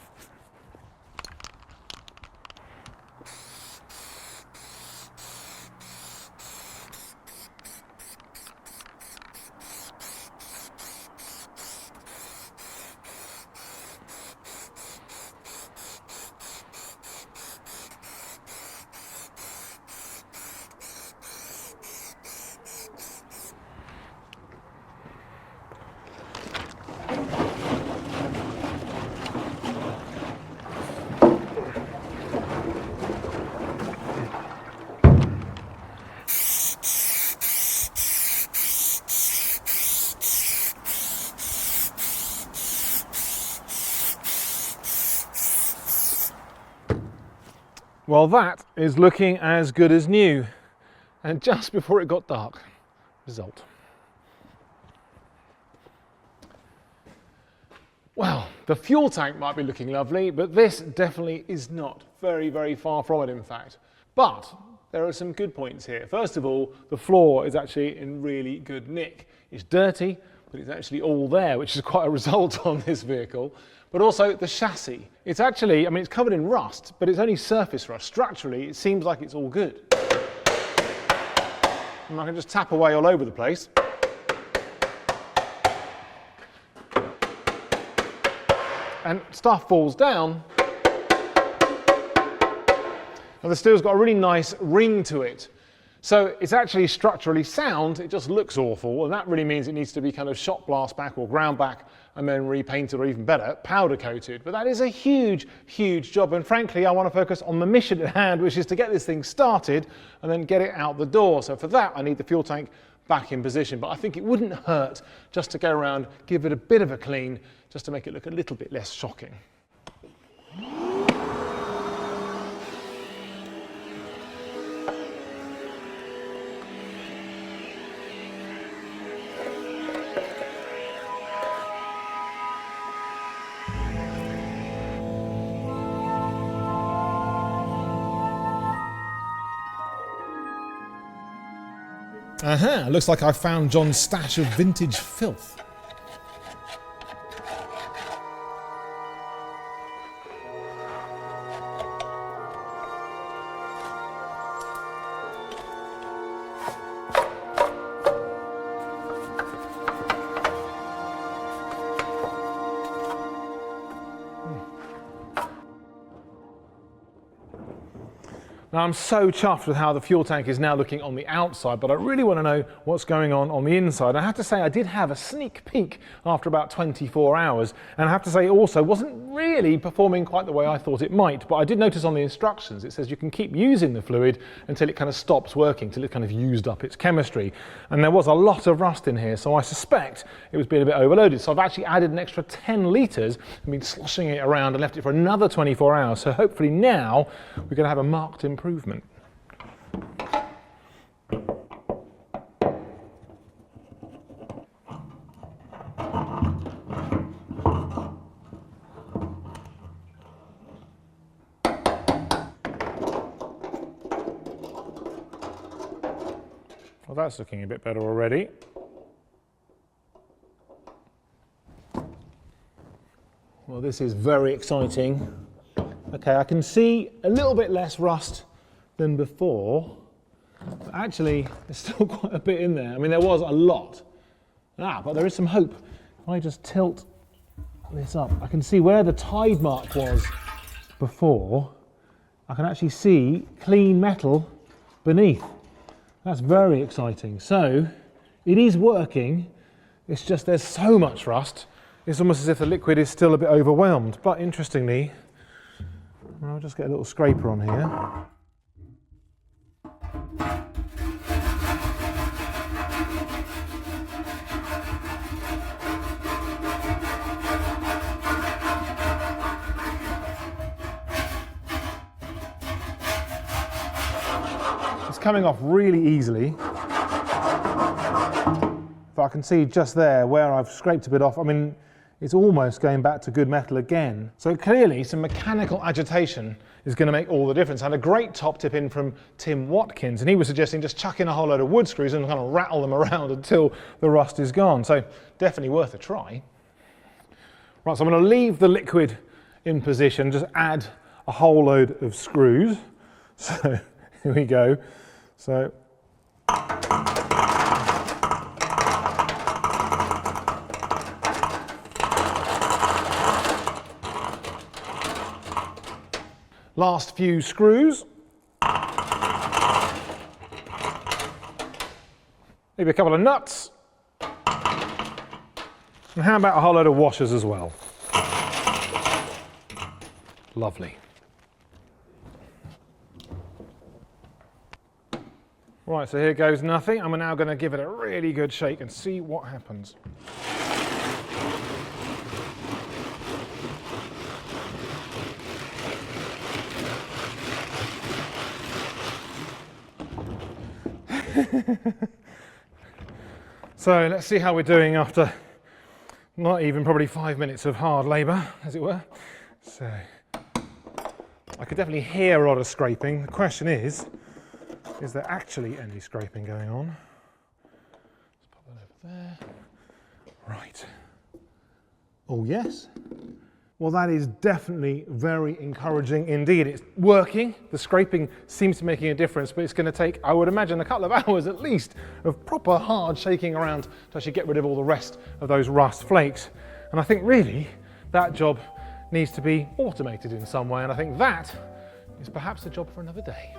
Well, that is looking as good as new. And just before it got dark, result. Well, the fuel tank might be looking lovely, but this definitely is not. Very, very far from it, in fact. But there are some good points here. First of all, the floor is actually in really good nick. It's dirty, but it's actually all there, which is quite a result on this vehicle. But also the chassis. It's actually, I mean, it's covered in rust, but it's only surface rust. Structurally, it seems like it's all good. And I can just tap away all over the place. And stuff falls down. And the steel's got a really nice ring to it. So it's actually structurally sound, it just looks awful, and that really means it needs to be kind of shot blast back or ground back and then repainted, or even better, powder coated. But that is a huge, huge job, and frankly I want to focus on the mission at hand, which is to get this thing started and then get it out the door. So for that I need the fuel tank back in position, but I think it wouldn't hurt just to go around, give it a bit of a clean, just to make it look a little bit less shocking.
Aha, looks like I found John's stash of vintage filth.
Now I'm so chuffed with how the fuel tank is now looking on the outside, but I really want to know what's going on the inside. I have to say I did have a sneak peek after about 24 hours, and I have to say also wasn't really performing quite the way I thought it might, but I did notice on the instructions it says you can keep using the fluid until it kind of stops working, till it kind of used up its chemistry. And there was a lot of rust in here, so I suspect it was being a bit overloaded. So I've actually added an extra 10 litres and been sloshing it around and left it for another 24 hours. So hopefully now we're going to have a marked improvement. Well, that's looking a bit better already. Well, this is very exciting. Okay, I can see a little bit less rust than before, but actually there's still quite a bit in there. I mean, there was a lot. But there is some hope. If I just tilt this up, I can see where the tide mark was before. I can actually see clean metal beneath. That's very exciting. So it is working. It's just there's so much rust. It's almost as if the liquid is still a bit overwhelmed. But interestingly, I'll just get a little scraper on here. It's coming off really easily. But I can see just there where I've scraped a bit off. I mean, it's almost going back to good metal again. So clearly some mechanical agitation is going to make all the difference. I had a great top tip in from Tim Watkins, and he was suggesting just chuck in a whole load of wood screws and kind of rattle them around until the rust is gone. So definitely worth a try. Right, so I'm going to leave the liquid in position, just add a whole load of screws. So here we go. So last few screws. Maybe a couple of nuts. And how about a whole load of washers as well? Lovely. Right, so here goes nothing. I'm now going to give it a really good shake and see what happens. So let's see how we're doing after not even probably 5 minutes of hard labour, as it were. So I could definitely hear a lot of scraping. The question is there actually any scraping going on? Let's pop that over there. Right. Oh yes. Well, that is definitely very encouraging indeed. It's working. The scraping seems to be making a difference, but it's going to take, I would imagine, a couple of hours at least of proper hard shaking around to actually get rid of all the rest of those rust flakes. And I think really that job needs to be automated in some way, and I think that is perhaps a job for another day.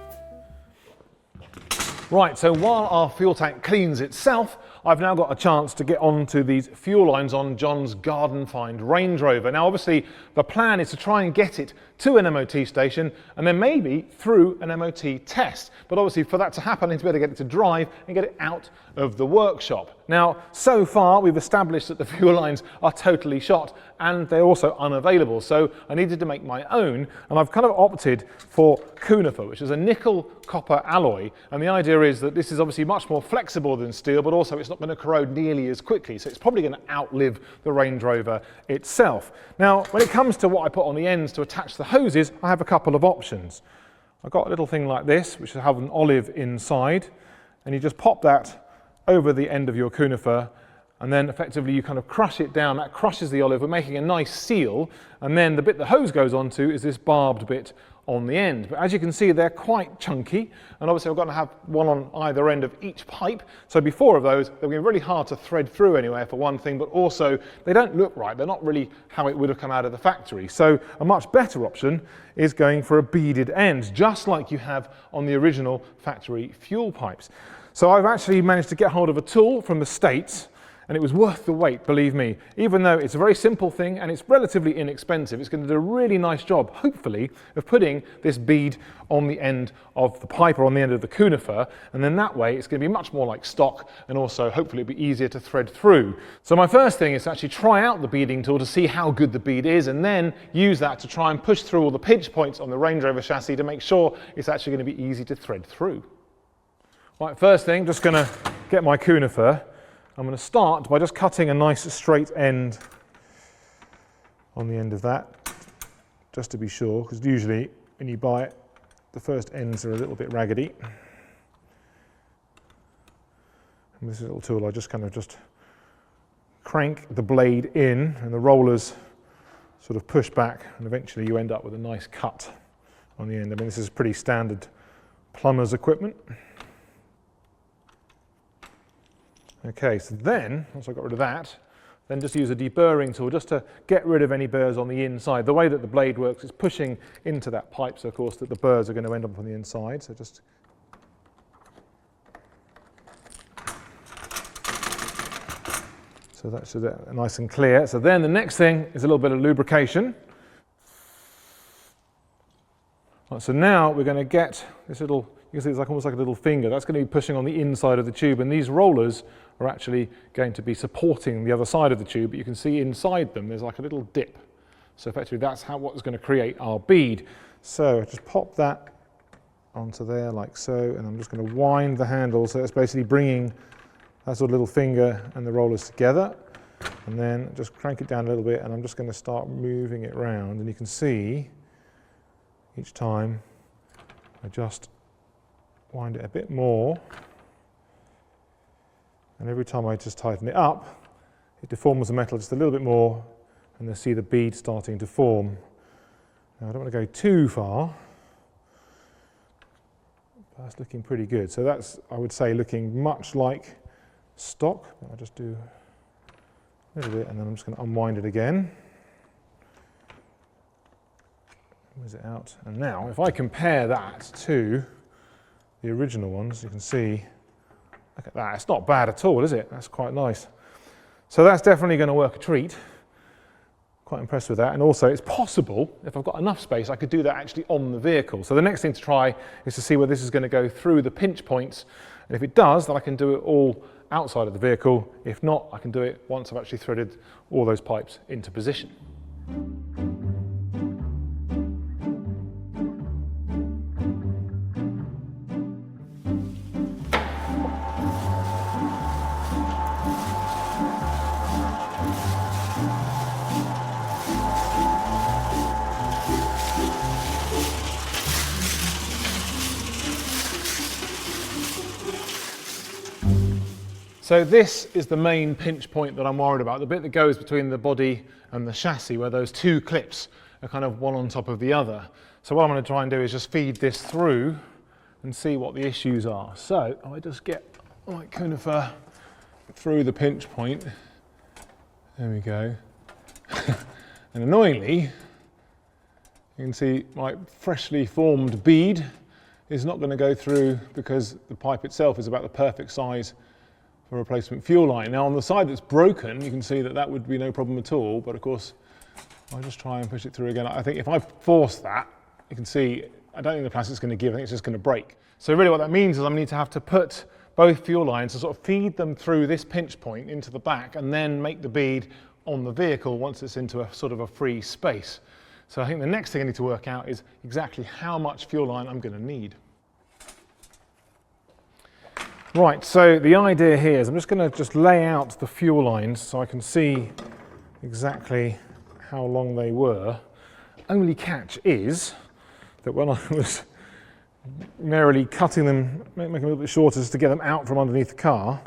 Right, so while our fuel tank cleans itself, I've now got a chance to get onto these fuel lines on John's garden find Range Rover. Now obviously the plan is to try and get it to an MOT station and then maybe through an MOT test. But obviously for that to happen, I need to be able to get it to drive and get it out of the workshop. Now, so far we've established that the fuel lines are totally shot and they're also unavailable. So I needed to make my own, and I've kind of opted for conifer, which is a nickel copper alloy. And the idea is that this is obviously much more flexible than steel, but also it's not going to corrode nearly as quickly. So it's probably going to outlive the Range Rover itself. Now, when it comes to what I put on the ends to attach the hoses, I have a couple of options. I've got a little thing like this, which will have an olive inside, and you just pop that over the end of your conifer, and then effectively you kind of crush it down. That crushes the olive. We're making a nice seal, and then the bit the hose goes onto is this barbed bit on the end. But as you can see, they're quite chunky, and obviously I've got to have one on either end of each pipe. So before of those, they're going to be really hard to thread through anyway, for one thing, but also they don't look right. They're not really how it would have come out of the factory. So a much better option is going for a beaded end, just like you have on the original factory fuel pipes. So I've actually managed to get hold of a tool from the States, and it was worth the wait, believe me. Even though it's a very simple thing and it's relatively inexpensive, it's going to do a really nice job, hopefully, of putting this bead on the end of the pipe or on the end of the conifer, and then that way it's going to be much more like stock, and also hopefully it'll be easier to thread through. So my first thing is to actually try out the beading tool to see how good the bead is, and then use that to try and push through all the pinch points on the Range Rover chassis to make sure it's actually going to be easy to thread through. Right, first thing, just going to get my conifer. I'm going to start by just cutting a nice straight end on the end of that, just to be sure, because usually when you buy it, the first ends are a little bit raggedy. And with this little tool, I just kind of just crank the blade in, and the rollers sort of push back, and eventually you end up with a nice cut on the end. I mean, this is pretty standard plumber's equipment. Okay, so then, once I've got rid of that, then just use a deburring tool just to get rid of any burrs on the inside. The way that the blade works is pushing into that pipe, so of course that the burrs are going to end up on the inside. So just so that's nice and clear. So then the next thing is a little bit of lubrication. Right, so now we're going to get this little, you can see it's like almost like a little finger. That's going to be pushing on the inside of the tube, and these rollers are actually going to be supporting the other side of the tube, but you can see inside them there's like a little dip. So effectively that's what's going to create our bead. So just pop that onto there like so, and I'm just going to wind the handle, so it's basically bringing that sort of little finger and the rollers together, and then just crank it down a little bit, and I'm just going to start moving it around, and you can see each time I just wind it a bit more, and every time I just tighten it up, it deforms the metal just a little bit more, and you'll see the bead starting to form. Now I don't want to go too far, but that's looking pretty good. So that's, I would say, looking much like stock. I'll just do a little bit, and then I'm just going to unwind it again. Whiz it out. And now, if I compare that to the original ones, you can see, look at that, it's not bad at all, is it? That's quite nice. So that's definitely going to work a treat. Quite impressed with that. And also it's possible, if I've got enough space, I could do that actually on the vehicle. So the next thing to try is to see whether this is going to go through the pinch points. And if it does, then I can do it all outside of the vehicle. If not, I can do it once I've actually threaded all those pipes into position. So this is the main pinch point that I'm worried about, the bit that goes between the body and the chassis, where those two clips are kind of one on top of the other. So what I'm going to try and do is just feed this through and see what the issues are. So I just get like kind of through the pinch point. There we go. And annoyingly, you can see my freshly formed bead is not going to go through because the pipe itself is about the perfect size for a replacement fuel line. Now on the side that's broken, you can see that that would be no problem at all, but of course I'll just try and push it through again. I think if I force that, you can see I don't think the plastic's going to give, I think it's just going to break. So really what that means is I'm going to have to put both fuel lines to sort of feed them through this pinch point into the back and then make the bead on the vehicle once it's into a sort of a free space. So I think the next thing I need to work out is exactly how much fuel line I'm going to need. Right, so the idea here is I'm just going to lay out the fuel lines so I can see exactly how long they were. Only catch is that when I was merrily cutting them, making them a little bit shorter just to get them out from underneath the car,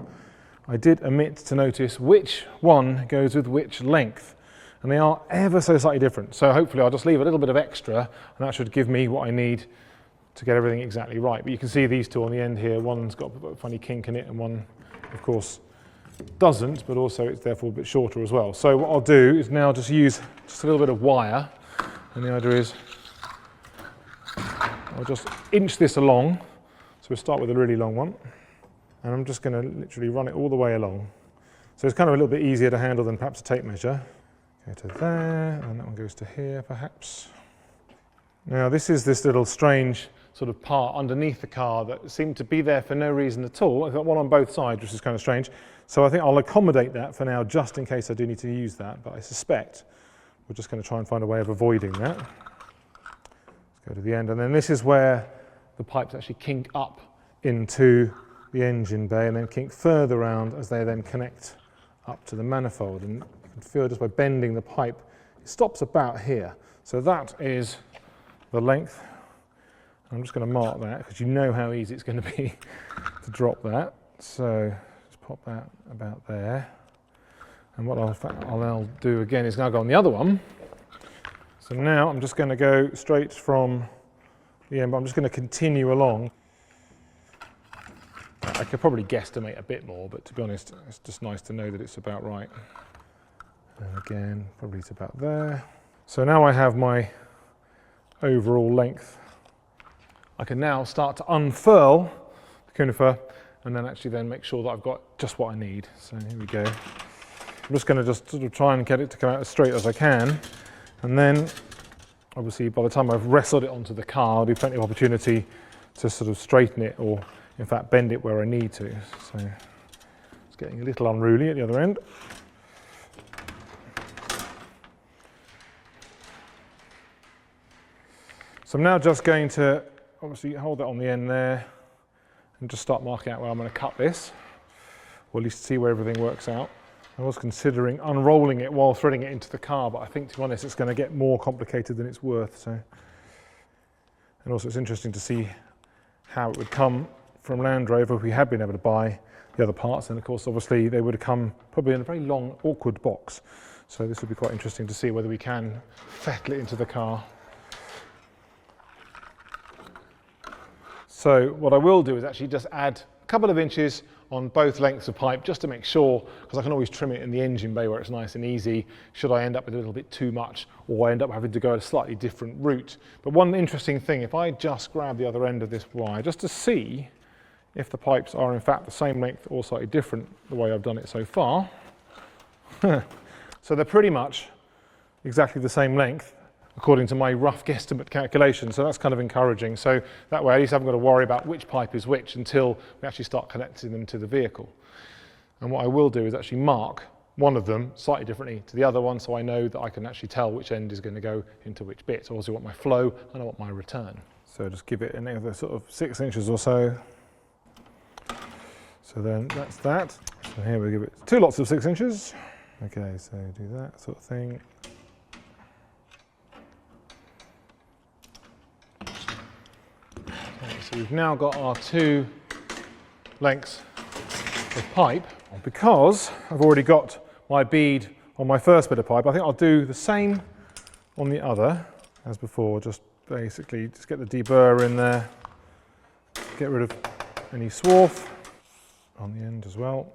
I did omit to notice which one goes with which length. And they are ever so slightly different. So hopefully I'll just leave a little bit of extra and that should give me what I need to get everything exactly right. But you can see these two on the end here, one's got a funny kink in it and one of course doesn't, but also it's therefore a bit shorter as well. So what I'll do is now just use just a little bit of wire, and the idea is I'll just inch this along. So we'll start with a really long one, and I'm just going to literally run it all the way along. So it's kind of a little bit easier to handle than perhaps a tape measure. Go to there, and that one goes to here perhaps. Now this is this little strange sort of part underneath the car that seemed to be there for no reason at all. I've got one on both sides, which is kind of strange. So I think I'll accommodate that for now, just in case I do need to use that, but I suspect we're just going to try and find a way of avoiding that. Let's go to the end, and then this is where the pipes actually kink up into the engine bay and then kink further around as they then connect up to the manifold. And you can feel just by bending the pipe, it stops about here. So that is the length. I'm just going to mark that because you know how easy it's going to be to drop that. So just pop that about there. And what I'll now do again is now go on the other one. So now I'm just going to go straight from the end, but I'm just going to continue along. I could probably guesstimate a bit more, but to be honest, it's just nice to know that it's about right. And again, probably it's about there. So now I have my overall length. I can now start to unfurl the conifer and then actually then make sure that I've got just what I need. So here we go. I'm just going to just sort of try and get it to come out as straight as I can. And then obviously by the time I've wrestled it onto the car, there'll be plenty of opportunity to sort of straighten it or in fact bend it where I need to. So it's getting a little unruly at the other end. So I'm now just going to obviously hold that on the end there and just start marking out where I'm going to cut this, or at least see where everything works out. I was considering unrolling it while threading it into the car, but I think to be honest it's going to get more complicated than it's worth. So, and also it's interesting to see how it would come from Land Rover if we had been able to buy the other parts, and of course obviously they would have come probably in a very long awkward box. So this would be quite interesting to see whether we can fettle it into the car. So what I will do is actually just add a couple of inches on both lengths of pipe just to make sure, because I can always trim it in the engine bay where it's nice and easy should I end up with a little bit too much or I end up having to go a slightly different route. But one interesting thing, if I just grab the other end of this wire just to see if the pipes are in fact the same length or slightly different the way I've done it so far. So they're pretty much exactly the same length according to my rough guesstimate calculation, so that's kind of encouraging. So that way at least I haven't got to worry about which pipe is which until we actually start connecting them to the vehicle. And what I will do is actually mark one of them slightly differently to the other one, so I know that I can actually tell which end is going to go into which bit. So I also want my flow and I want my return. So just give it another sort of 6 inches or so. So then that's that. So here we give it 2 lots of 6 inches. Okay, so do that sort of thing. So we've now got our 2 lengths of pipe because I've already got my bead on my first bit of pipe, I think I'll do the same on the other as before. Just basically just get the deburr in there, get rid of any swarf on the end as well.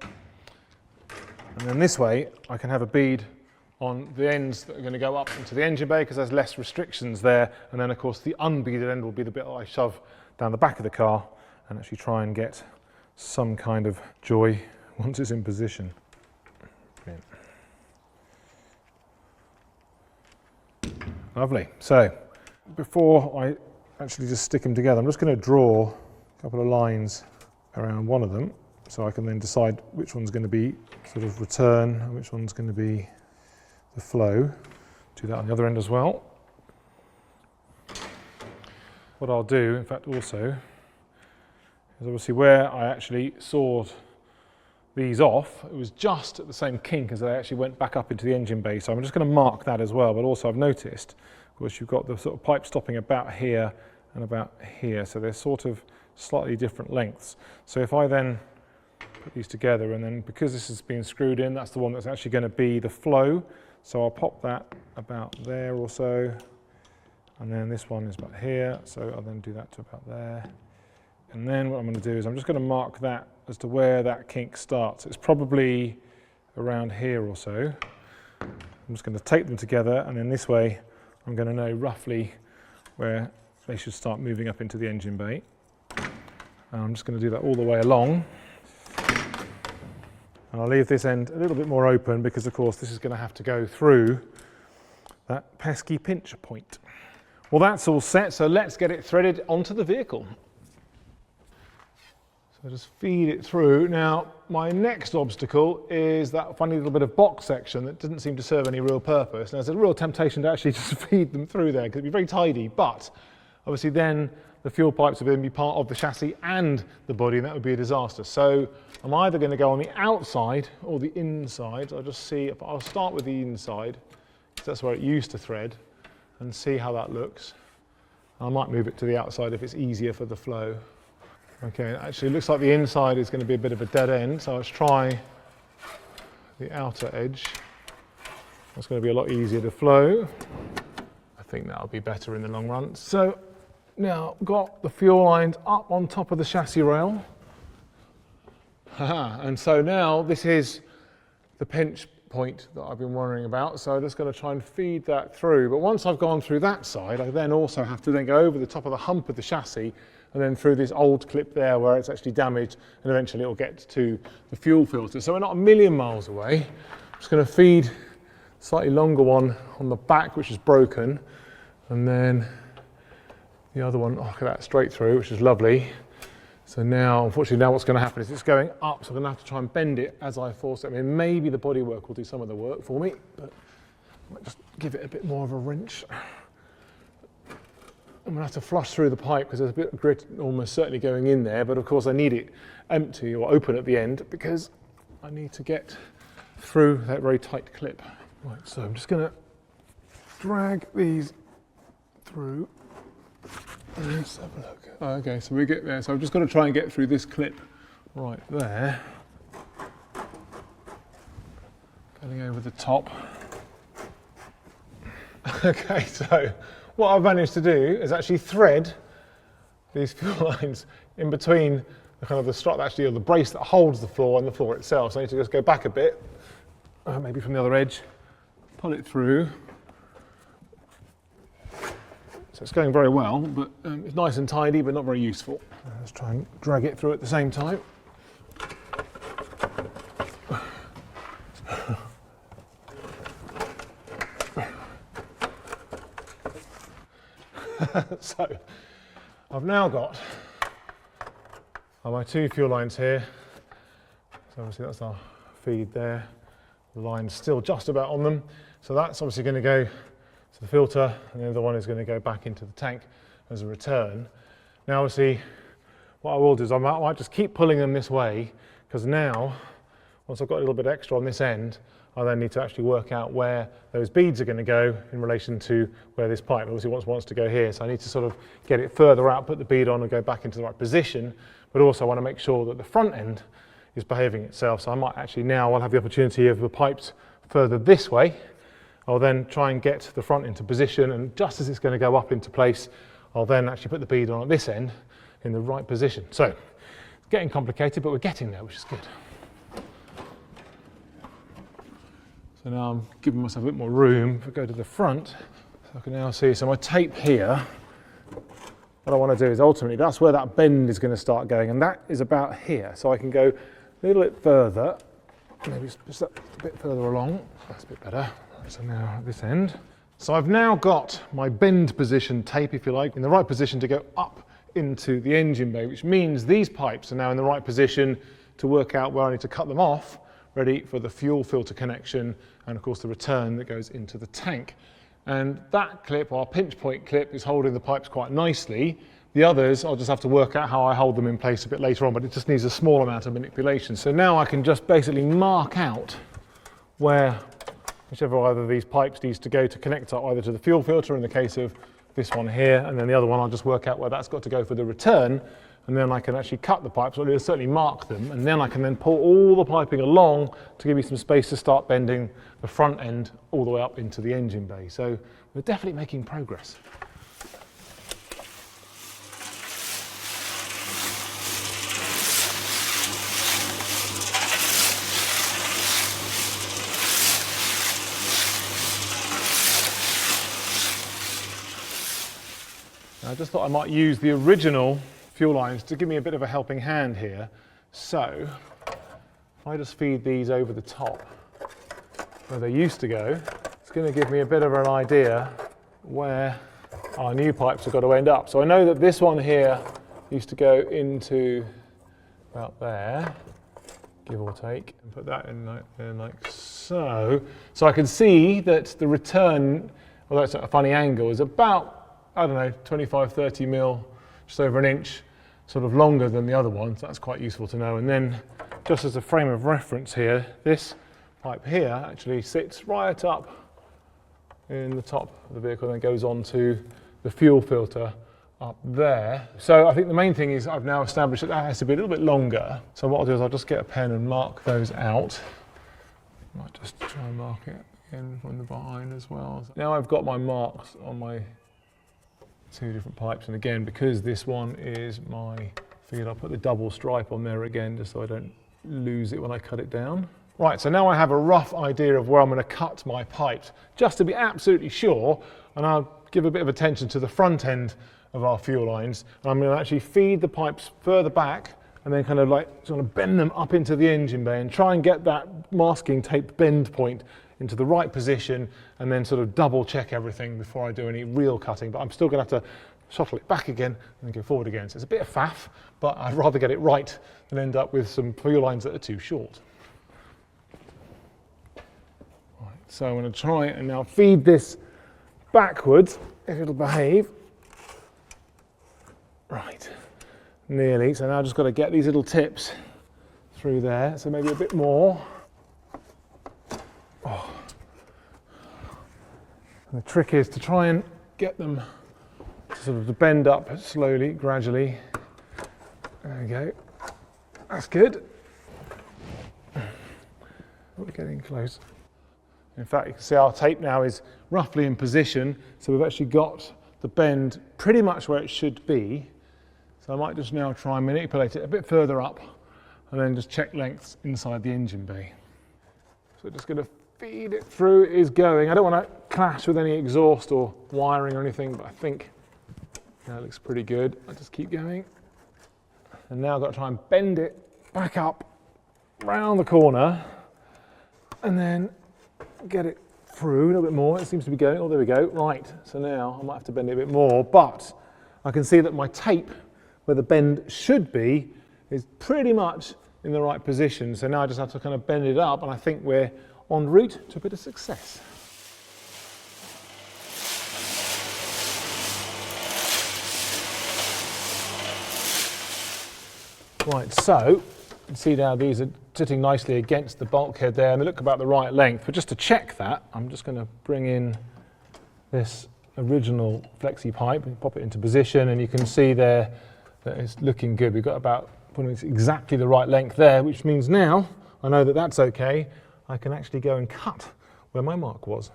And then this way I can have a bead on the ends that are going to go up into the engine bay because there's less restrictions there. And then of course the unbeaded end will be the bit that I shove down the back of the car and actually try and get some kind of joy once it's in position. Brilliant. Lovely. So before I actually just stick them together, I'm just going to draw a couple of lines around one of them so I can then decide which one's going to be sort of return and which one's going to be the flow. Do that on the other end as well. What I'll do, in fact, also, is obviously where I actually sawed these off, it was just at the same kink as they actually went back up into the engine bay. So I'm just going to mark that as well. But also I've noticed, of course, you've got the sort of pipe stopping about here and about here. So they're sort of slightly different lengths. So if I then put these together, and then because this has been screwed in, that's the one that's actually going to be the flow. So I'll pop that about there or so. And then this one is about here. So I'll then do that to about there. And then what I'm going to do is I'm just going to mark that as to where that kink starts. It's probably around here or so. I'm just going to take them together, and then this way I'm going to know roughly where they should start moving up into the engine bay. And I'm just going to do that all the way along. And I'll leave this end a little bit more open because of course this is going to have to go through that pesky pinch point. Well, that's all set, so let's get it threaded onto the vehicle. So just feed it through. Now, my next obstacle is that funny little bit of box section that didn't seem to serve any real purpose. Now, there's a real temptation to actually just feed them through there because it'd be very tidy, but obviously then the fuel pipes would then be part of the chassis and the body, and that would be a disaster. So I'm either going to go on the outside or the inside. I'll just see if I'll start with the inside, because that's where it used to thread, and see how that looks. I might move it to the outside if it's easier for the flow. Okay, actually it looks like the inside is going to be a bit of a dead end, so let's try the outer edge. That's going to be a lot easier to flow. I think that'll be better in the long run. So now got the fuel lines up on top of the chassis rail. And so now this is the pinch point that I've been worrying about, so I'm just going to try and feed that through. But once I've gone through that side, I then also have to then go over the top of the hump of the chassis and then through this old clip there where it's actually damaged, and eventually it'll get to the fuel filter. So we're not a million miles away. I'm just going to feed a slightly longer one on the back, which is broken, and then the other one, look at that, straight through, which is lovely. So now, unfortunately, now what's going to happen is it's going up, so I'm going to have to try and bend it as I force it. I mean, maybe the bodywork will do some of the work for me, but I might just give it a bit more of a wrench. I'm going to have to flush through the pipe because there's a bit of grit almost certainly going in there, but of course I need it empty or open at the end because I need to get through that very tight clip. Right, so I'm just going to drag these through. Let's have a look. Okay, so we get there. So I've just got to try and get through this clip right there. Getting over the top. Okay, so what I've managed to do is actually thread these fuel lines in between the kind of the strut, actually, or the brace that holds the floor and the floor itself. So I need to just go back a bit, maybe from the other edge, pull it through. So it's going very well, but it's nice and tidy, but not very useful. Let's try and drag it through at the same time. So I've now got my two fuel lines here. So obviously that's our feed there. The line's still just about on them. So that's obviously going to go to the filter, and the other one is going to go back into the tank as a return. Now obviously what I will do is I might just keep pulling them this way, because now once I've got a little bit extra on this end, I then need to actually work out where those beads are going to go in relation to where this pipe obviously wants to go here. So I need to sort of get it further out, put the bead on and go back into the right position, but also I want to make sure that the front end is behaving itself. So I might actually now, I'll have the opportunity of the pipes further this way. I'll then try and get the front into position, and just as it's going to go up into place, I'll then actually put the bead on at this end in the right position. So it's getting complicated, but we're getting there, which is good. So now I'm giving myself a bit more room. If I go to the front, so I can now see, so my tape here, what I want to do is ultimately, that's where that bend is going to start going, and that is about here. So I can go a little bit further, maybe just a bit further along. That's a bit better. So now at this end. So I've now got my bend position tape, if you like, in the right position to go up into the engine bay, which means these pipes are now in the right position to work out where I need to cut them off, ready for the fuel filter connection and of course the return that goes into the tank. And that clip, our pinch point clip, is holding the pipes quite nicely. The others, I'll just have to work out how I hold them in place a bit later on, but it just needs a small amount of manipulation. So now I can just basically mark out where whichever either of these pipes needs to go to connect up either to the fuel filter in the case of this one here, and then the other one I'll just work out where that's got to go for the return, and then I can actually cut the pipes, or certainly mark them, and then I can then pull all the piping along to give me some space to start bending the front end all the way up into the engine bay. So we're definitely making progress. I just thought I might use the original fuel lines to give me a bit of a helping hand here. So if I just feed these over the top where they used to go, it's going to give me a bit of an idea where our new pipes have got to end up. So I know that this one here used to go into about there, give or take, and put that in like so. So I can see that the return, although it's at a funny angle, is about, I don't know, 25, 30 mil, just over an inch, sort of longer than the other one, so that's quite useful to know. And then, just as a frame of reference here, this pipe here actually sits right up in the top of the vehicle and then goes on to the fuel filter up there. So I think the main thing is I've now established that that has to be a little bit longer. So what I'll do is I'll just get a pen and mark those out. Might just try and mark it in from the behind as well. Now I've got my marks on my two different pipes, and again, because this one is my, figured I'll put the double stripe on there again just so I don't lose it when I cut it down. Right, so now I have a rough idea of where I'm going to cut my pipes, just to be absolutely sure, and I'll give a bit of attention to the front end of our fuel lines, and I'm going to actually feed the pipes further back and then kind of like sort of bend them up into the engine bay and try and get that masking tape bend point into the right position, and then sort of double check everything before I do any real cutting. But I'm still going to have to shuttle it back again and then go forward again. So it's a bit of faff, but I'd rather get it right than end up with some fuel lines that are too short. Right, so I'm going to try and now feed this backwards, if it'll behave. Right, nearly. So now I've just got to get these little tips through there. So maybe a bit more. Oh. And the trick is to try and get them to sort of bend up slowly, gradually. There we go. That's good. We're getting close. In fact, you can see our tape now is roughly in position, so we've actually got the bend pretty much where it should be. So I might just now try and manipulate it a bit further up and then just check lengths inside the engine bay. So just going to feed it through. It is going. I don't want to clash with any exhaust or wiring or anything, but I think that looks pretty good. I'll just keep going. And now I've got to try and bend it back up, round the corner, and then get it through a little bit more. It seems to be going. Oh, there we go. Right. So now I might have to bend it a bit more, but I can see that my tape, where the bend should be, is pretty much in the right position. So now I just have to kind of bend it up, and I think we're en route to a bit of success. Right, so you can see now these are sitting nicely against the bulkhead there, and they look about the right length. But just to check that, I'm just going to bring in this original flexi pipe and pop it into position, and you can see there that it's looking good. We've got about put them exactly the right length there, which means now I know that that's okay. I can actually go and cut where my mark was.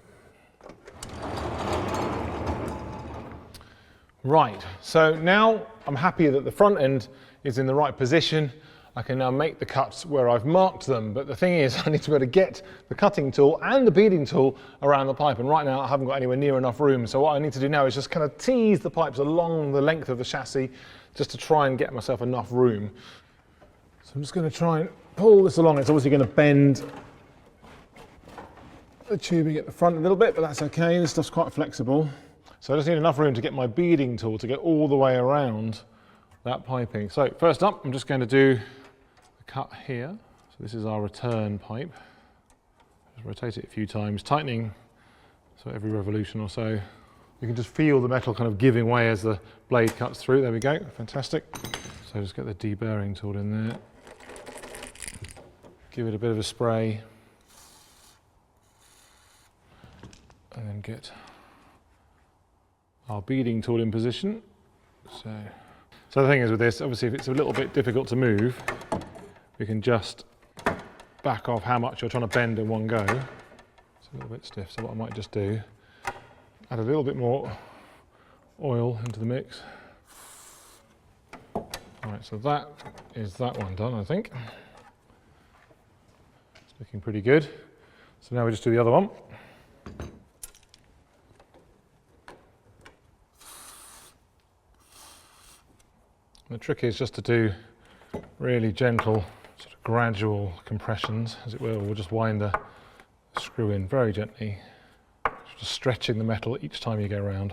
Right, so now I'm happy that the front end is in the right position. I can now make the cuts where I've marked them, but the thing is I need to be able to get the cutting tool and the beading tool around the pipe, and right now I haven't got anywhere near enough room, so what I need to do now is just kind of tease the pipes along the length of the chassis just to try and get myself enough room. So I'm just going to try and pull this along. It's obviously going to bend the tubing at the front a little bit, but that's okay, this stuff's quite flexible. So I just need enough room to get my beading tool to get all the way around that piping. So first up, I'm just going to do the cut here. So this is our return pipe. Just rotate it a few times, tightening, so every revolution or so. You can just feel the metal kind of giving way as the blade cuts through. There we go, fantastic. So just get the deburring tool in there. Give it a bit of a spray. And then get our beading tool in position. So the thing is with this, obviously if it's a little bit difficult to move, we can just back off how much you're trying to bend in one go. It's a little bit stiff, so what I might just do, add a little bit more oil into the mix. Right, so that is that one done, I think. It's looking pretty good. So now we just do the other one. The trick is just to do really gentle, sort of gradual compressions, as it were. We'll just wind the screw in very gently, just stretching the metal each time you go around.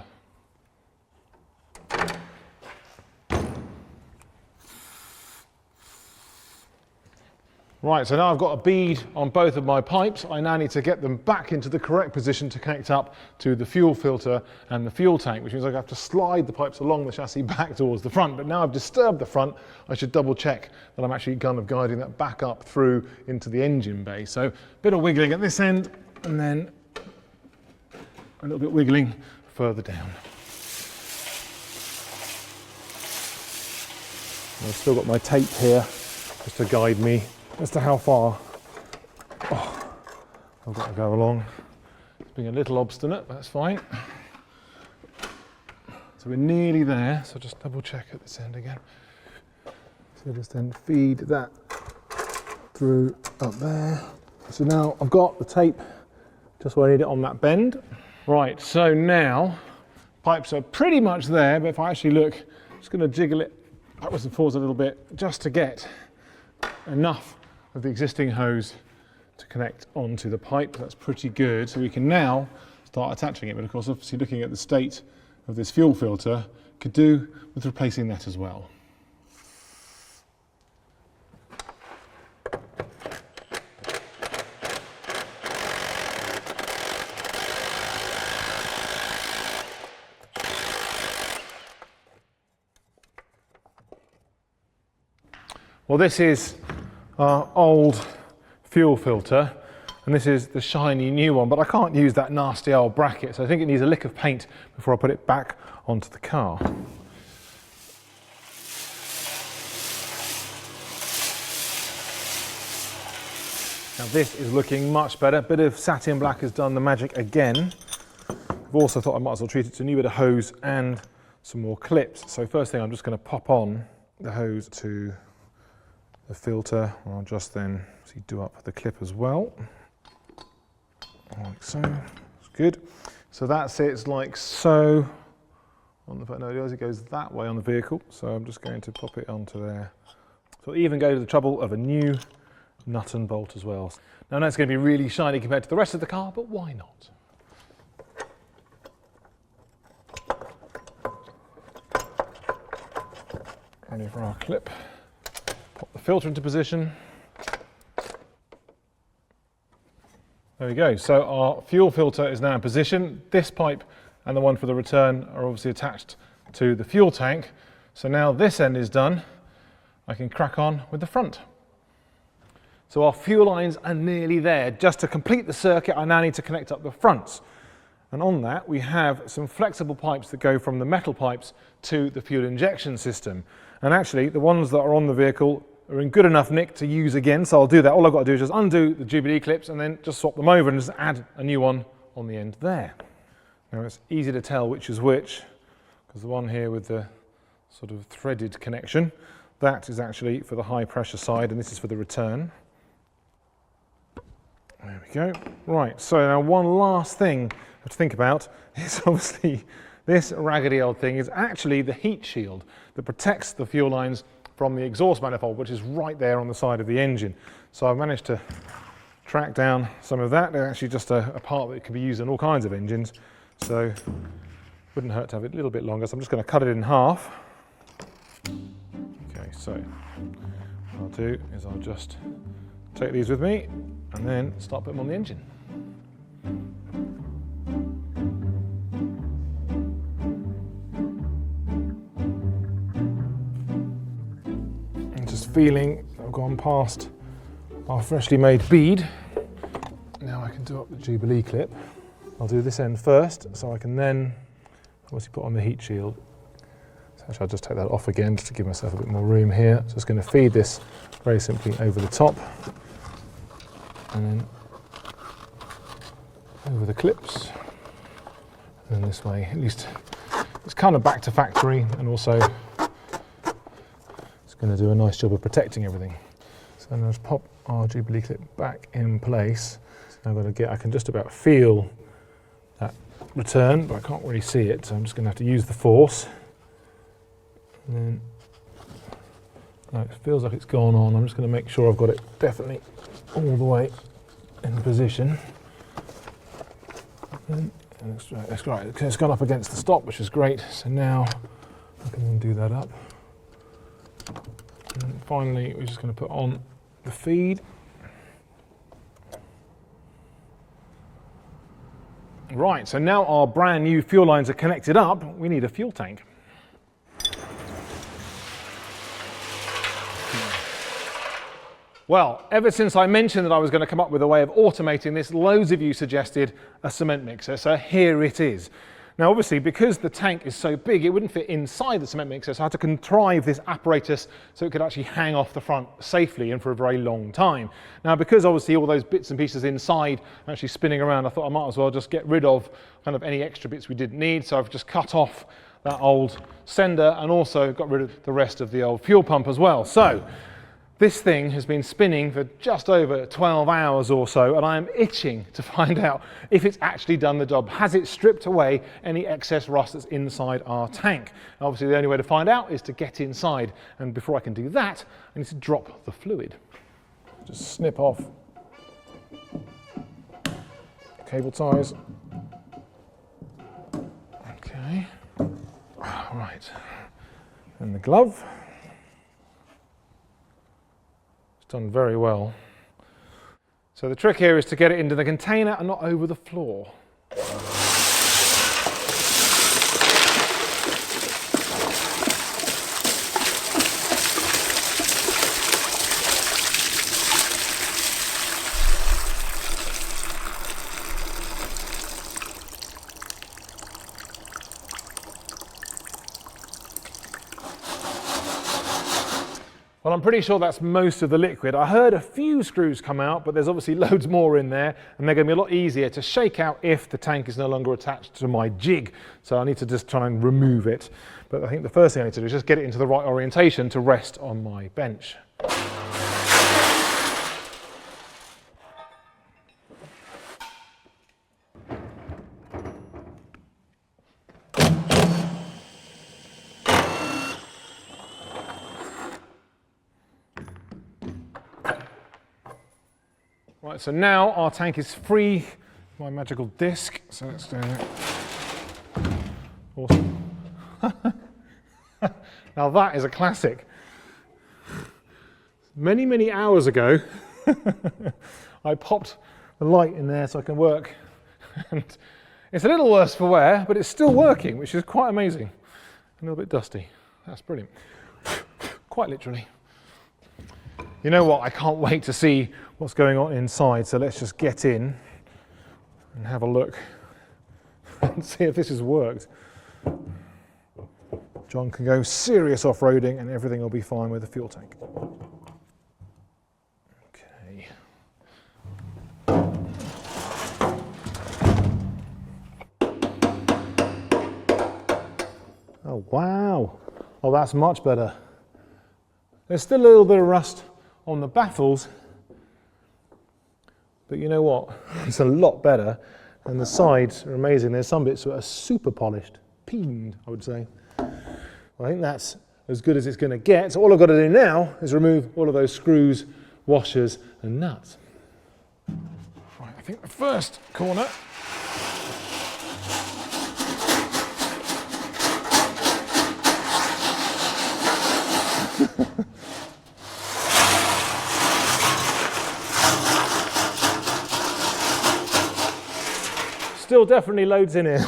Right, so now I've got a bead on both of my pipes. I now need to get them back into the correct position to connect up to the fuel filter and the fuel tank, which means I have to slide the pipes along the chassis back towards the front. But now I've disturbed the front, I should double check that I'm actually kind of guiding that back up through into the engine bay. So a bit of wiggling at this end, and then a little bit wiggling further down. I've still got my tape here just to guide me as to how far I've got to go along. It's being a little obstinate, but that's fine. So we're nearly there, so just double check at this end again. So just then feed that through up there. So now I've got the tape just where I need it on that bend. Right, so now pipes are pretty much there, but if I actually look, I'm just going to jiggle it backwards and forwards a little bit just to get enough of the existing hose to connect onto the pipe. That's pretty good. So we can now start attaching it, but of course obviously looking at the state of this fuel filter, could do with replacing that as well. Well, this is our old fuel filter, and this is the shiny new one, but I can't use that nasty old bracket, so I think it needs a lick of paint before I put it back onto the car. Now this is looking much better. A bit of satin black has done the magic again. I've also thought I might as well treat it to a new bit of hose and some more clips. So first thing, I'm just going to pop on the hose to the filter. I'll just then do up the clip as well, like so. It's good. So that sits like so on the, no, it goes that way on the vehicle. So I'm just going to pop it onto there. So I'll even go to the trouble of a new nut and bolt as well. Now I know it's going to be really shiny compared to the rest of the car, but why not? Ready for our clip. Pop the filter into position. There we go. So our fuel filter is now in position. This pipe and the one for the return are obviously attached to the fuel tank. So now this end is done, I can crack on with the front. So our fuel lines are nearly there. Just to complete the circuit, I now need to connect up the fronts. And on that, we have some flexible pipes that go from the metal pipes to the fuel injection system. And actually, the ones that are on the vehicle are in good enough nick to use again, so I'll do that. All I've got to do is just undo the Jubilee clips and then just swap them over and just add a new one on the end there. Now it's easy to tell which is which, because the one here with the sort of threaded connection, that is actually for the high pressure side and this is for the return. There we go. Right, so now one last thing I have to think about is obviously this raggedy old thing is actually the heat shield that protects the fuel lines from the exhaust manifold, which is right there on the side of the engine. So I've managed to track down some of that. They're actually just a part that can be used in all kinds of engines, so wouldn't hurt to have it a little bit longer. So I'm just going to cut it in half. Okay, so what I'll do is I'll just take these with me and then start putting them on the engine. Feeling I've gone past our freshly made bead. Now I can do up the Jubilee clip. I'll do this end first so I can then obviously put on the heat shield. So actually I'll just take that off again just to give myself a bit more room here. So just going to feed this very simply over the top and then over the clips. And then this way at least it's kind of back to factory and also going to do a nice job of protecting everything. So I'm going to pop our Jubilee clip back in place. So I've got to I can just about feel that return, but I can't really see it, so I'm just going to have to use the force. And then it feels like it's gone on. I'm just going to make sure I've got it definitely all the way in position. And that's right. It's gone up against the stop, which is great. So now I can undo that up. And finally, we're just going to put on the feed. Right, so now our brand new fuel lines are connected up, we need a fuel tank. Well, ever since I mentioned that I was going to come up with a way of automating this, loads of you suggested a cement mixer, so here it is. Now obviously, because the tank is so big, it wouldn't fit inside the cement mixer, so I had to contrive this apparatus so it could actually hang off the front safely and for a very long time. Now because obviously all those bits and pieces inside are actually spinning around, I thought I might as well just get rid of kind of any extra bits we didn't need, so I've just cut off that old sender and also got rid of the rest of the old fuel pump as well. So this thing has been spinning for just over 12 hours or so, and I am itching to find out if it's actually done the job. Has it stripped away any excess rust that's inside our tank? And obviously the only way to find out is to get inside, and before I can do that, I need to drop the fluid. Just snip off cable ties. Okay, right, and the glove. Done very well. So the trick here is to get it into the container and not over the floor. Well, I'm pretty sure that's most of the liquid. I heard a few screws come out, but there's obviously loads more in there, and they're going to be a lot easier to shake out if the tank is no longer attached to my jig. So I need to just try and remove it. But I think the first thing I need to do is just get it into the right orientation to rest on my bench. Right, so now our tank is free of my magical disc, so let's do that. Awesome. Now that is a classic. Many, many hours ago, I popped the light in there so I can work. And it's a little worse for wear, but it's still working, which is quite amazing. A little bit dusty. That's brilliant. Quite literally. You know what, I can't wait to see what's going on inside, so let's just get in and have a look. and see if this has worked. John can go serious off-roading and everything will be fine with the fuel tank. Okay. Oh wow, oh that's much better. There's still a little bit of rust on the baffles, but you know what, it's a lot better, and the sides are amazing. There's some bits that are super polished, peened I would say. I think that's as good as it's going to get, so all I've got to do now is remove all of those screws, washers and nuts. Right, I think the first corner still definitely loads in here.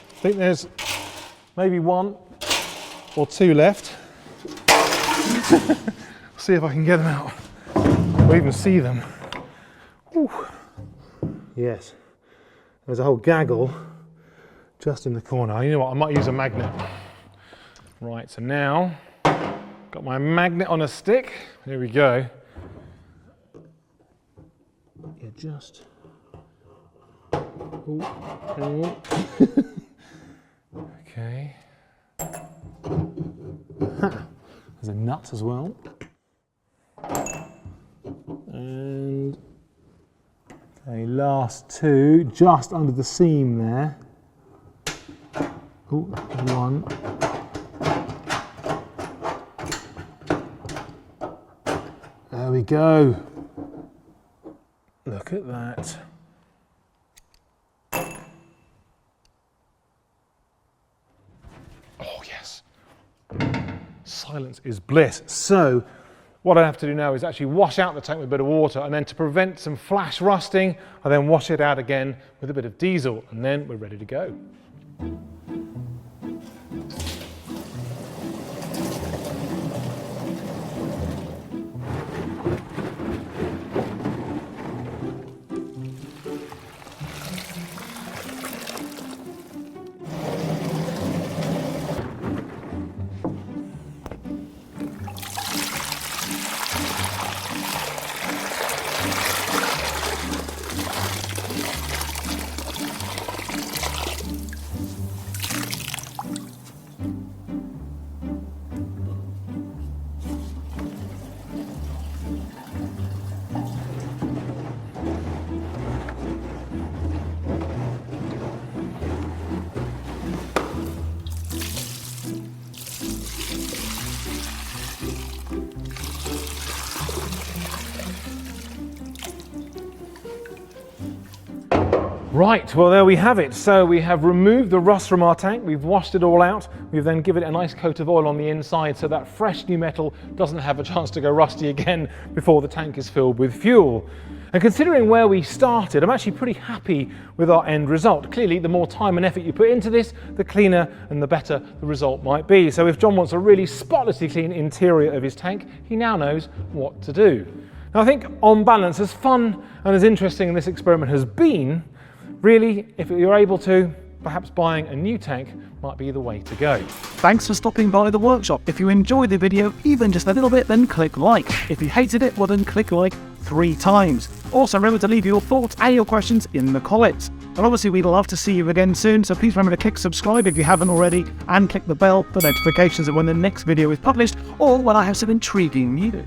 I think there's maybe 1 or 2 left. See if I can get them out or even see them. Whew. Yes, there's a whole gaggle just in the corner. You know what, I might use a magnet. Right, so now got my magnet on a stick. Here we go. Yeah, just. Ooh. Ooh. Okay. There's a nut as well. And okay, last 2 just under the seam there. Oh, 1. There we go. Look at that. Oh yes. Silence is bliss. So what I have to do now is actually wash out the tank with a bit of water, and then to prevent some flash rusting, I then wash it out again with a bit of diesel, and then we're ready to go. Right, well there we have it. So we have removed the rust from our tank, we've washed it all out, we've then given it a nice coat of oil on the inside so that fresh new metal doesn't have a chance to go rusty again before the tank is filled with fuel. And considering where we started, I'm actually pretty happy with our end result. Clearly, the more time and effort you put into this, the cleaner and the better the result might be. So if John wants a really spotlessly clean interior of his tank, he now knows what to do. Now I think on balance, as fun and as interesting as this experiment has been, really, if you're able to, perhaps buying a new tank might be the way to go.
Thanks for stopping by the workshop. If you enjoyed the video even just a little bit, then click like. If you hated it, well then click like 3 times. Also remember to leave your thoughts and your questions in the comments. And obviously we'd love to see you again soon, so please remember to click subscribe if you haven't already, and click the bell for notifications of when the next video is published or when I have some intriguing news.